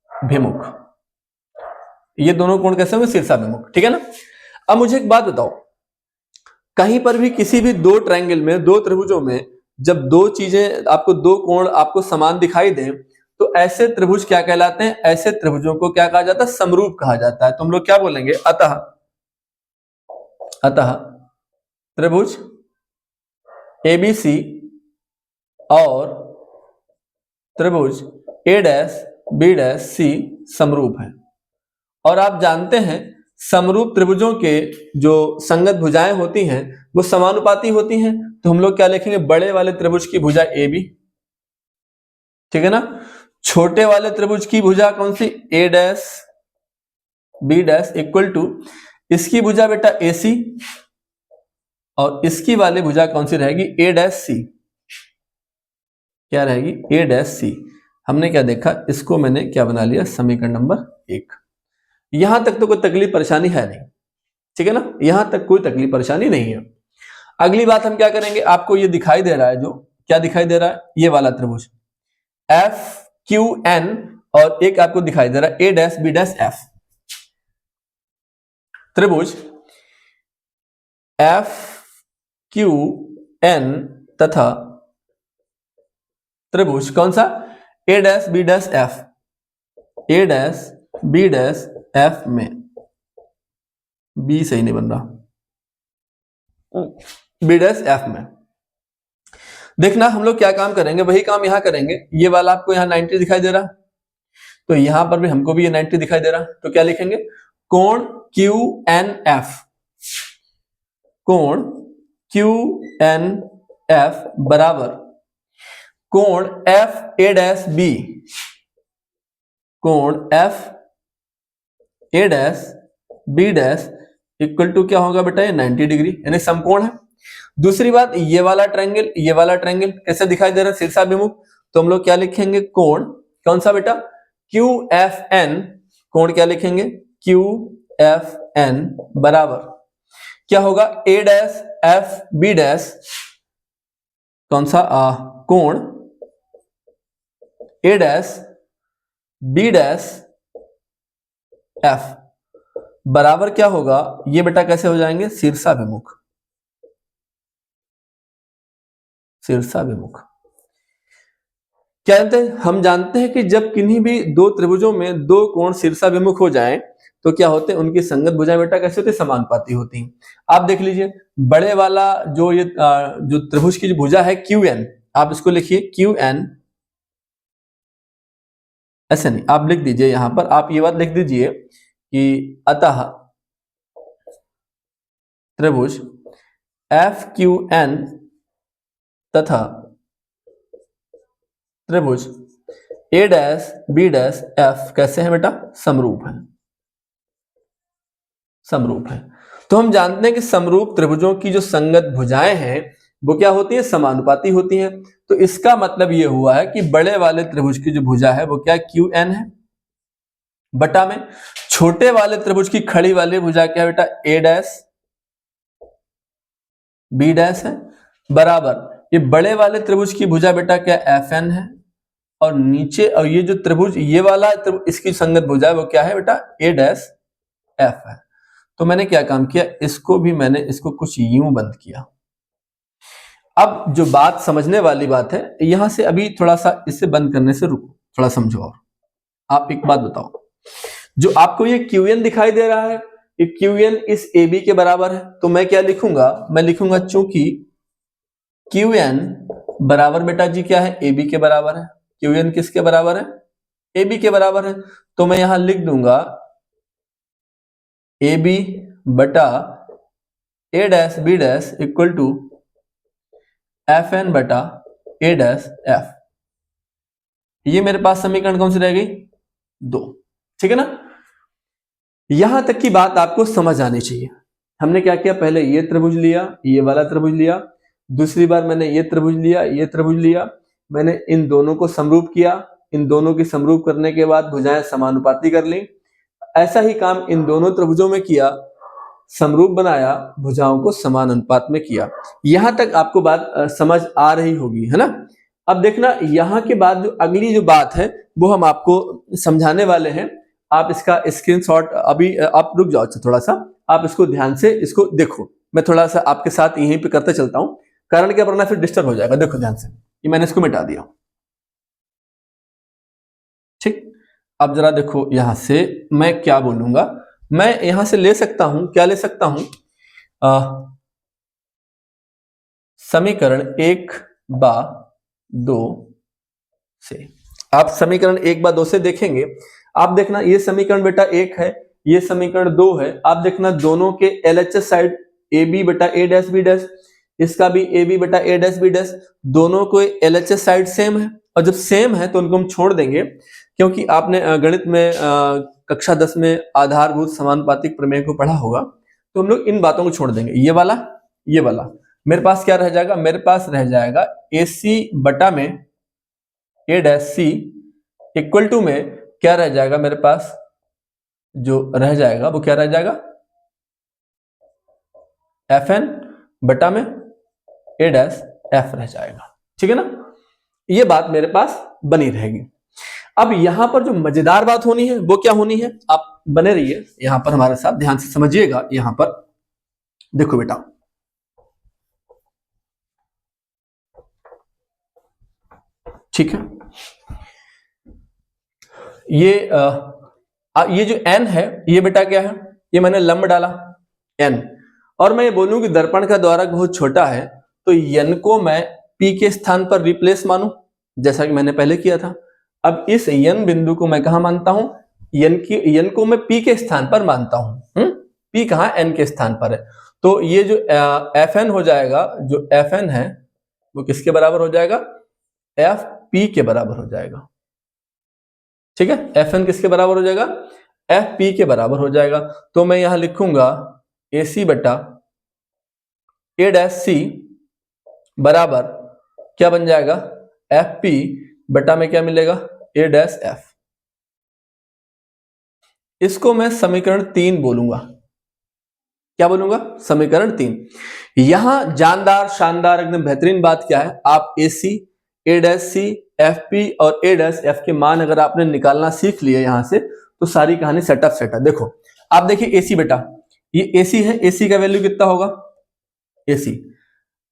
ये दोनों कोण कैसे होंगे, शीर्षाभिमुख, ठीक है ना। अब मुझे एक बात बताओ, कहीं पर भी किसी भी दो ट्रायंगल में, दो त्रिभुजों में जब दो चीजें आपको, दो कोण आपको समान दिखाई दें, तो ऐसे त्रिभुज क्या कहलाते हैं, ऐसे त्रिभुजों को क्या कहा जाता है, समरूप कहा जाता है। तो हम लोग क्या बोलेंगे, अतः त्रिभुज ABC और त्रिभुज A dash B dash C समरूप है। और आप जानते हैं समरूप त्रिभुजों के जो संगत भुजाएं होती हैं वो समानुपाती होती हैं, तो हम लोग क्या लिखेंगे, बड़े वाले त्रिभुज की भुजा AB, ठीक है ना। छोटे वाले त्रिभुज की भुजा कौन सी, A dash B dash equal to, इसकी भुजा बेटा AC और इसकी वाली भुजा कौन सी रहेगी, A डैश C, क्या रहेगी A डैश C। हमने क्या देखा, इसको मैंने क्या बना लिया, समीकरण नंबर 1। यहां तक तो कोई तकलीफ परेशानी है नहीं, ठीक है ना, यहां तक कोई तकलीफ परेशानी नहीं है। अगली बात हम क्या करेंगे, आपको ये दिखाई दे रहा है, जो क्या दिखाई दे रहा है, ये वाला त्रिभुज FQN और एक आपको दिखाई दे रहा है A dash B dash F। त्रिभुज FQN तथा त्रिभुज कौन सा, A dash B dash F, A dash B dash F में, B सही नहीं बन रहा, B डैश F में। देखना हम लोग क्या काम करेंगे, वही काम यहां करेंगे। ये वाला आपको यहां 90 दिखाई दे रहा, तो यहां पर भी हमको भी ये 90 दिखाई दे रहा, तो क्या लिखेंगे, कोण QNF, कोण QNF बराबर कोण FA डैश B, कोण FA dash B dash equal to क्या होगा बेटा, ये 90 डिग्री, यानी समकोण है। दूसरी बात, ये वाला ट्रायंगल कैसे दिखाई दे रहा है, शीर्षाभिमुख, तो हम लोग क्या लिखेंगे, कोण कौन सा बेटा, QFN, कोण क्या लिखेंगे QFN बराबर क्या होगा, A dash F B dash, कौन सा कोण A dash B dash F बराबर क्या होगा, ये बेटा कैसे हो जाएंगे, शीर्षाभिमुख, शीर्षाभिमुख। क्या जानते हैं, हम जानते हैं कि जब किन्हीं भी दो त्रिभुजों में दो कोण शीर्षाभिमुख हो जाएं तो क्या होते हैं, उनकी संगत भुजाएं बेटा कैसे होती है, समानुपाती होती हैं। आप देख लीजिए, बड़े वाला जो ये जो त्रिभुज की जो भुजा है QN, आप इसको लिखिए QN, ऐसे नहीं, आप लिख दीजिए यहां पर, आप ये बात लिख दीजिए कि अतः त्रिभुज FQN तथा त्रिभुज A dash B dash F कैसे हैं बेटा, समरूप हैं, समरूप है। तो हम जानते हैं कि समरूप त्रिभुजों की जो संगत भुजाएं हैं वो क्या होती है, समानुपाती होती हैं। तो इसका मतलब ये हुआ है कि बड़े वाले त्रिभुज की जो भुजा है वो क्या QN है, बटा में छोटे वाले त्रिभुज की खड़ी वाली भुजा क्या है बेटा, A डैश बी डैश है बराबर ये बड़े वाले त्रिभुज की भुजा बेटा क्या एफ एन है और नीचे और ये जो त्रिभुज ये वाला इसकी संगत भुजा है वो क्या है बेटा ए डैश एफ है। तो मैंने क्या काम किया इसको भी मैंने इसको कुछ यूं बंद किया। अब जो बात समझने वाली बात है यहां से अभी थोड़ा सा इसे बंद करने से रुको थोड़ा समझो। और आप एक बात बताओ जो आपको ये क्यूएन दिखाई दे रहा है ये क्यूएन इस ए बी के बराबर है तो मैं क्या लिखूंगा मैं लिखूंगा चूंकि क्यूएन बराबर बेटा जी क्या है ए बी के बराबर है। क्यूएन किसके बराबर है ए बी के बराबर है तो मैं यहां लिख दूंगा ए बी बटा A dash B dash equal to F N बटा ए डैश एफ। ये मेरे पास समीकरण कौन सी रह गई 2। ठीक है ना। यहां तक की बात आपको समझ आनी चाहिए। हमने क्या किया पहले ये त्रिभुज लिया ये वाला त्रिभुज लिया दूसरी बार मैंने ये त्रिभुज लिया ये त्रिभुज लिया मैंने इन दोनों को समरूप किया इन दोनों की समरूप करने के बाद भुजाएं समानुपाती कर ली। ऐसा ही काम इन दोनों त्रिभुजों में किया समरूप बनाया भुजाओं को समान अनुपात में किया। यहां तक आपको बात समझ आ रही होगी है ना। अब देखना यहां के बाद जो अगली जो बात है वो हम आपको समझाने वाले हैं। आप इसका स्क्रीनशॉट अभी आप रुक जाओ थोड़ा सा आप इसको ध्यान से इसको देखो। मैं थोड़ा सा आपके साथ यहीं पे करते चलता हूं कारण क्या वरना फिर डिस्टर्ब हो जाएगा। देखो ध्यान से ये मैंने इसको मिटा दिया। ठीक अब जरा देखो यहां से मैं क्या बोलूंगा मैं यहां से ले सकता हूं क्या ले सकता हूं समीकरण 1/2 से। आप समीकरण 1/2 से देखेंगे आप देखना ये समीकरण बेटा 1 है ये समीकरण 2 है। आप देखना दोनों के एलएचएस साइड ए बी बटा ए डैश बी डैश इसका भी ए बी बटा ए डैश बी डैश दोनों को एलएचएस साइड सेम है और जब सेम है तो उनको हम छोड़ देंगे क्योंकि आपने गणित में कक्षा 10 में आधारभूत समानुपातिक प्रमेय को पढ़ा होगा तो हम लोग इन बातों को छोड़ देंगे। ये वाला मेरे पास क्या रह जाएगा मेरे पास रह जाएगा ए सी बटा में ए डैश सी इक्वल टू में क्या रह जाएगा मेरे पास जो रह जाएगा वो क्या रह जाएगा एफ एन बटा में ए डैश एफ रह जाएगा। ठीक है ना। ये बात मेरे पास बनी रहेगी। अब यहां पर जो मजेदार बात होनी है वो क्या होनी है आप बने रहिए यहां पर हमारे साथ ध्यान से समझिएगा। यहां पर देखो बेटा ठीक है ये जो n है ये बेटा क्या है ये मैंने लंब डाला n और मैं ये बोलूं कि दर्पण का द्वारक बहुत छोटा है तो n को मैं p के स्थान पर रिप्लेस मानूं जैसा कि मैंने पहले किया था। अब इस n बिंदु को मैं कहां मानता हूं n को मैं p के स्थान पर मानता हूं। p कहां n के स्थान पर है तो ये जो fn हो जाएगा जो fn है वो किसके बराबर हो जाएगा fp के बराबर हो जाएगा। ठीक है fn किसके बराबर हो जाएगा fp के बराबर हो जाएगा। तो मैं यहां लिखूंगा ac बटा a डैश सी बराबर क्या बन जाएगा fp बटा में क्या मिलेगा a डैश f। इसको मैं समीकरण 3 बोलूंगा। क्या बोलूंगा समीकरण 3। यहां जानदार शानदार एकदम बेहतरीन बात क्या है आप ac a dash C fp और a डैश f के मान अगर आपने निकालना सीख लिया यहां से तो सारी कहानी सेटअप देखो आप देखिए ac बेटा ये ac है ac का वैल्यू कितना होगा ac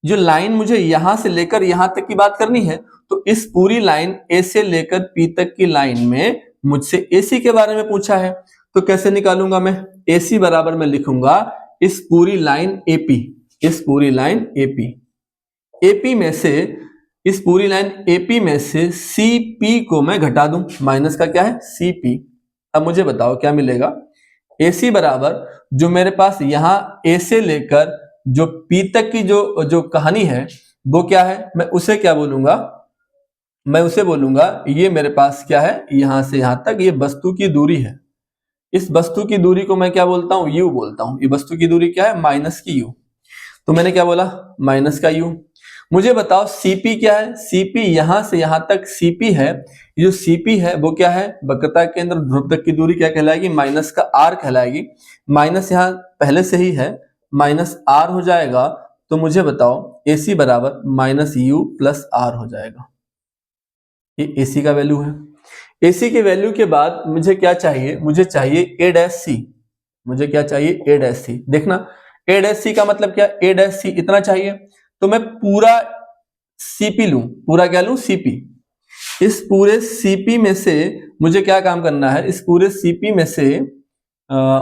जो लाइन मुझे यहां से लेकर यहां तक की बात करनी है तो इस पूरी लाइन a से लेकर p तक की लाइन में मुझसे ac के बारे में पूछा है तो कैसे निकालूंगा मैं ac बराबर में लिखूंगा इस पूरी लाइन AP में से इस पूरी लाइन AP में से CP को मैं घटा दूं माइनस का क्या है CP। अब मुझे बताओ क्या मिलेगा AC बराबर जो मेरे पास यहां A से लेकर जो P तक की जो कहानी है वो क्या है मैं उसे क्या बोलूंगा मैं उसे बोलूंगा ये मेरे पास क्या है यहां से यहां तक ये वस्तु की दूरी है। इस वस्तु की दूरी को मैं क्या बोलता हूं u बोलता हूं। ये वस्तु की दूरी क्या है माइनस की u तो मैंने क्या बोला माइनस का u। मुझे बताओ CP क्या है CP यहां से यहां तक CP है जो CP है वो क्या है वक्रता केंद्र ध्रुव तक की दूरी क्या कहलाएगी माइनस का r कहलाएगी। माइनस यहां पहले से ही है माइनस r हो जाएगा तो मुझे बताओ AC बराबर माइनस यू प्लस आर हो जाएगा। ये AC का वैल्यू है। AC के वैल्यू के बाद मुझे क्या चाहिए, मुझे चाहिए A डैश सी। मुझे क्या चाहिए, A डैश सी। देखना A डैश सी का मतलब क्या, A डैश सी इतना चाहिए, तो मैं पूरा CP लूं, पूरा क्या लूं, CP। इस पूरे CP में से मुझे क्या काम करना है, इस पूरे CP में से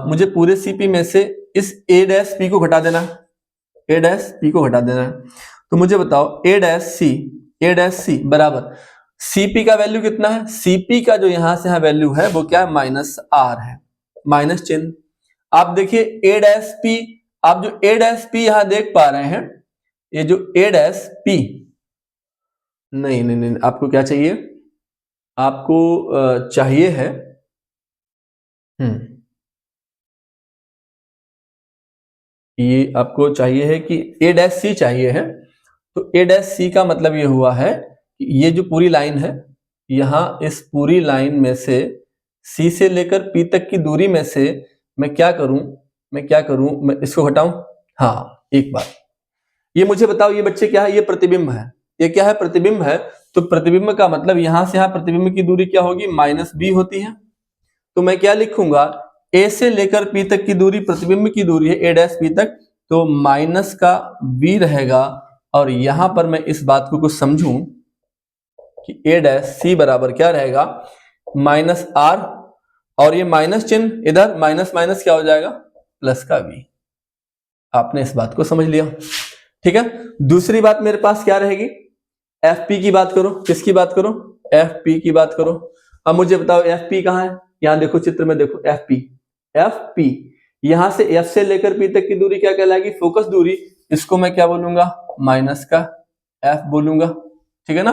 मुझे पूरे CP में से इस A डैश P को घटा देना है, A डैश P को घटा देना है। तो मुझे बताओ A डैश सी बराबर CP का वैल्यू कितना है, CP का जो यहां से यहां वैल्यू है वो क्या है, माइनस R है, माइनस चिन्ह। आप देखिए A डैश P, आप जो A डैश P यहां देख पा रहे हैं, ये जो A डैश P, नहीं नहीं नहीं, आपको क्या चाहिए, आपको चाहिए है ये आपको चाहिए है कि A डैश सी चाहिए है। तो A डैश सी का मतलब ये हुआ है कि ये जो पूरी लाइन है, यहां इस पूरी लाइन में से C से लेकर P तक की दूरी में से मैं क्या करूं, मैं इसको हटाऊं। हाँ, एक बात ये मुझे बताओ, ये बच्चे क्या है, ये प्रतिबिंब है, ये क्या है, प्रतिबिंब है। तो प्रतिबिंब का मतलब यहां से यहां प्रतिबिंब की दूरी क्या होगी, माइनस बी होती है। तो मैं क्या लिखूंगा, ए से लेकर पी तक की दूरी प्रतिबिंब की दूरी है, ए डैश पी तक, तो माइनस का बी रहेगा। और यहां पर मैं इस बात को कुछ समझूं कि ए डैश सी बराबर क्या रहेगा, माइनस आर, और ये माइनस चिन्ह इधर, माइनस माइनस क्या हो जाएगा, प्लस का बी। आपने इस बात को समझ लिया, ठीक है। दूसरी बात मेरे पास क्या रहेगी, एफ पी की बात करो, किसकी बात करो, एफ पी की बात करो। अब मुझे बताओ एफ पी कहां है, यहां देखो चित्र में देखो, एफ पी यहां से एफ से लेकर पी तक की दूरी क्या कहलाएगी, फोकस दूरी। इसको मैं क्या बोलूंगा, माइनस का एफ बोलूंगा, ठीक है ना।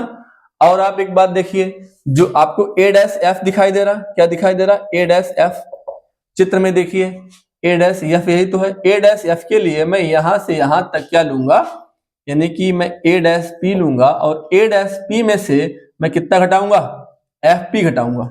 और आप एक बात देखिए, जो आपको ए डैश एफ दिखाई दे रहा, क्या दिखाई दे रहा, ए डैश एफ। चित्र में देखिए ए डैश एफ यही तो है। ए डैश एफ के लिए मैं यहां से यहां तक क्या लूंगा, यानी कि मैं ए डैश पी लूंगा, और ए डैश पी में से मैं कितना घटाऊंगा, एफ पी घटाऊंगा,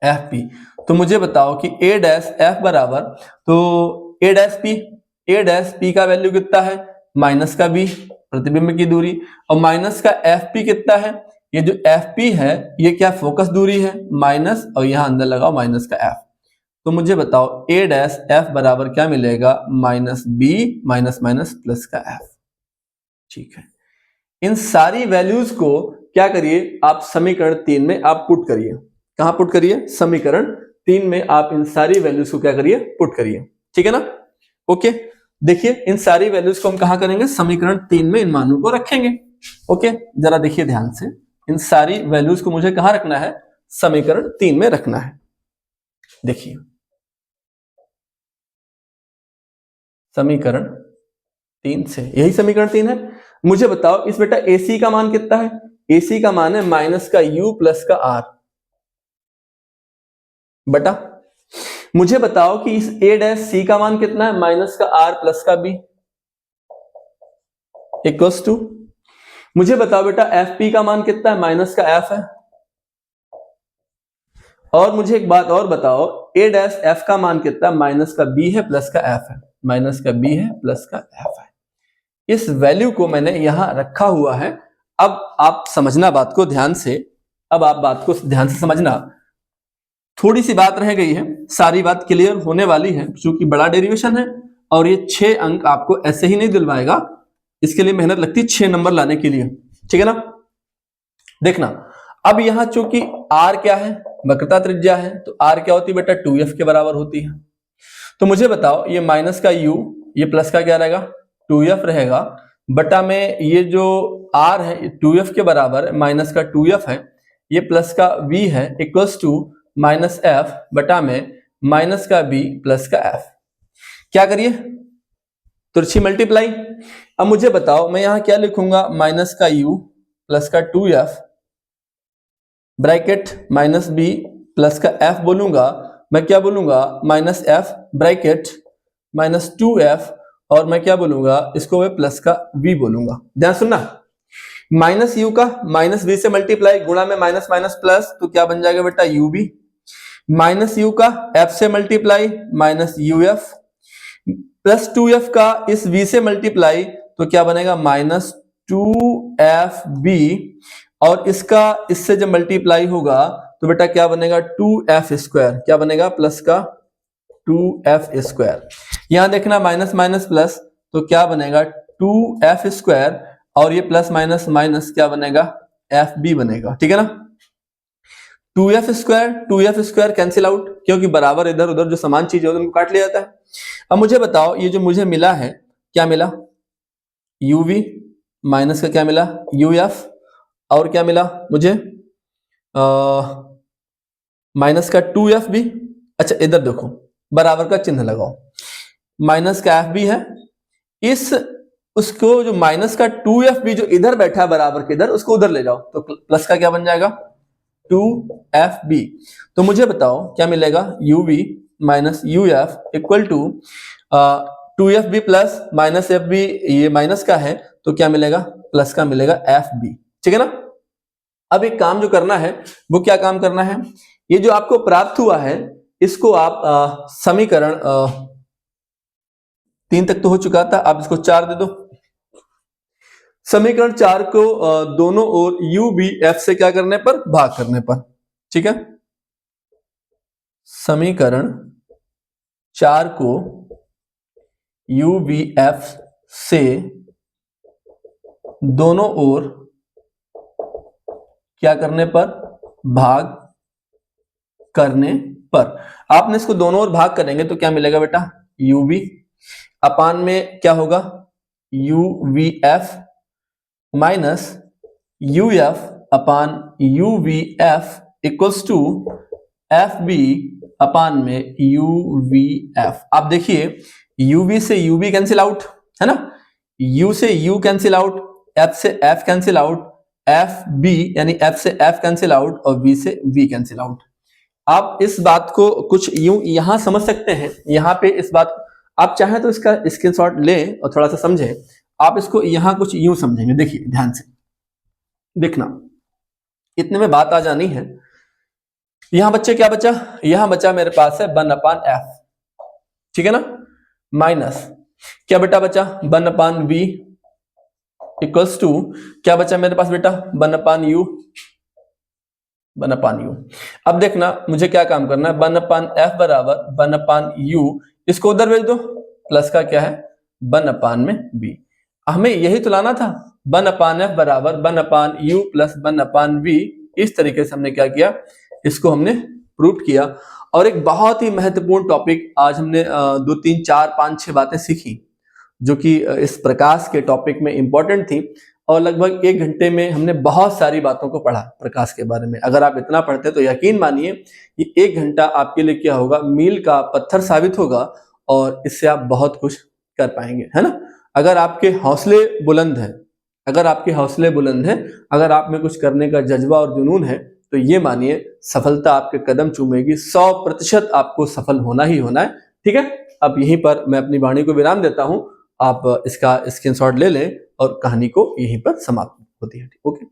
एफ पी। तो मुझे बताओ कि ए डैश एफ बराबर, तो ए डैश पी का वैल्यू कितना है, माइनस का बी, प्रतिबिंब की दूरी, और माइनस का एफ पी कितना है, ये जो एफ पी है ये क्या फोकस दूरी है, माइनस, और यहां अंदर लगाओ माइनस का एफ। तो मुझे बताओ ए डैश एफ बराबर क्या मिलेगा, minus B minus minus plus का एफ, ठीक है। इन सारी वैल्यूज को क्या करिए, आप समीकरण 3 में आप पुट करिए। कहां पुट करिए, समीकरण 3 में आप इन सारी वैल्यूज को क्या करिए, पुट करिए, ठीक है ना। ओके, देखिए इन सारी वैल्यूज को हम कहां करेंगे, समीकरण 3 में इन मानों को रखेंगे। ओके, जरा देखिए ध्यान से, इन सारी वैल्यूज को मुझे कहां रखना है, समीकरण 3 में रखना है। देखिए समीकरण 3 से, यही समीकरण 3 है। मुझे बताओ इस बेटा AC का मान कितना है, AC का मान है माइनस का U प्लस का R बटा, मुझे बताओ कि इस A डैश C का मान कितना है, माइनस का R प्लस का B इक्वल्स टू, मुझे बताओ बेटा FP का मान कितना है, माइनस का F है। और मुझे एक बात और बताओ, A डैश F का मान कितना है, माइनस का B है प्लस का F है, माइनस का B है प्लस का F है। इस वैल्यू को मैंने यहां रखा हुआ है। अब आप समझना बात को ध्यान से, अब आप बात को ध्यान से समझना। थोड़ी सी बात रह गई है, सारी बात क्लियर होने वाली है, क्योंकि बड़ा डेरिवेशन है और ये 6 अंक आपको ऐसे ही नहीं दिलवाएगा, इसके लिए मेहनत लगती है 6 नंबर लाने के लिए, ठीक है ना। देखना अब यहां चूंकि R क्या है, वक्रता त्रिज्या है, तो R क्या होती है बेटा, 2f के बराबर होती है। तो मुझे बताओ ये माइनस का u, ये प्लस का क्या रहेगा, 2f रहेगा, बटा में ये जो R है 2f के बराबर, माइनस का 2f है, ये प्लस का v है, इक्वल्स टू माइनस f बटा में माइनस का b प्लस का f। क्या करिए, तुरछी मल्टीप्लाई। अब मुझे बताओ मैं यहां क्या लिखूंगा, माइनस का u प्लस का 2f bracket minus b plus का f बोलूंगा, मैं क्या बोलूंगा, minus f bracket minus 2f, और मैं क्या बोलूंगा, इसको मैं प्लस का v बोलूंगा। ध्यान सुनना, माइनस u का माइनस v से मल्टीप्लाई, गुणा में माइनस माइनस प्लस, तो क्या बन जाएगा बेटा ub, माइनस u का f से multiply minus uf, plus 2f का इस v से मल्टीप्लाई, तो क्या बनेगा -2FB, और इसका इससे जब मल्टीप्लाई होगा तो बेटा क्या बनेगा 2F², क्या बनेगा प्लस का 2F²। यहां देखना माइनस माइनस प्लस, तो क्या बनेगा 2F², और ये प्लस माइनस माइनस क्या बनेगा FB बनेगा, ठीक है ना। 2F² कैंसिल आउट, क्योंकि बराबर इधर उधर जो समान चीज है उनको काट लिया जाता है। अब मुझे बताओ ये जो मुझे मिला है क्या मिला, UV माइनस का क्या मिला UF, और क्या मिला मुझे माइनस का 2FB। अच्छा इधर देखो बराबर का चिन्ह लगाओ, माइनस का FB है, इस उसको जो माइनस का 2FB जो इधर बैठा है बराबर के इधर, उसको उधर ले जाओ तो प्लस का क्या बन जाएगा 2FB। तो मुझे बताओ क्या मिलेगा UV minus UF equal to 2FB plus minus FB, ये माइनस का है तो क्या मिलेगा प्लस का मिलेगा FB, ठीक है ना। अब एक काम जो करना है वो क्या काम करना है, ये जो आपको प्राप्त हुआ है इसको आप समीकरण 3 तक तो हो चुका था, आप इसको 4 दे दो। समीकरण 4 को दोनों ओर UVF से क्या करने पर भाग करने पर, ठीक है। समीकरण 4 को UVF से दोनों ओर क्या करने पर भाग करने पर, आपने इसको दोनों ओर भाग करेंगे तो क्या मिलेगा बेटा UV अपान में क्या होगा UVF minus UF upon UVF equals to FB upon में UVF। आप देखिए UV से UV कैंसिल आउट है ना, U से U कैंसिल आउट, F से F कैंसिल आउट, FB यानी F से F कैंसिल आउट और V से V कैंसिल आउट। आप इस बात को कुछ यूं यहां समझ सकते हैं, यहां पे इस बात आप चाहें तो इसका स्क्रीनशॉट लें और थोड़ा सा समझें। आप इसको यहां कुछ यूं समझेंगे, देखिए ध्यान से देखना, इतने में बात आ जानी है। यहां बच्चे क्या बचा, यहां बचा मेरे पास है 1/f, ठीक है ना, माइनस क्या बेटा बचा 1/v इक्वल्स टू क्या बचा मेरे पास बेटा 1/u। अब देखना मुझे क्या काम करना है, 1/f बराबर 1/u, इसको उधर भेज दो, प्लस का क्या है 1/v। हमें यही तो लाना था, 1/f बराबर 1/u प्लस 1/v। इस तरीके से हमने क्या किया, इसको हमने प्रूव किया। और एक बहुत ही महत्वपूर्ण टॉपिक आज हमने 2 3 4 5 6 बातें सीखी जो कि इस प्रकाश के टॉपिक में इंपॉर्टेंट थी, और लगभग 1 घंटे में हमने बहुत सारी बातों को पढ़ा प्रकाश के बारे में। अगर आप इतना पढ़ते तो यकीन मानिए कि 1 घंटा आपके लिए क्या होगा, मील का पत्थर साबित होगा, और इससे आप बहुत कुछ कर पाएंगे, है ना। अगर आपके हौसले बुलंद हैं, अगर आपके हौसले बुलंद हैं, अगर आप में कुछ करने का जज्बा और जुनून है, तो ये मानिए सफलता आपके कदम चूमेगी, 100% आपको सफल होना ही होना है, ठीक है। अब यहीं पर मैं अपनी वाणी को विराम देता हूं, आप इसका स्क्रीनशॉट ले लें और कहानी को यहीं पर समाप्त होती है, ओके।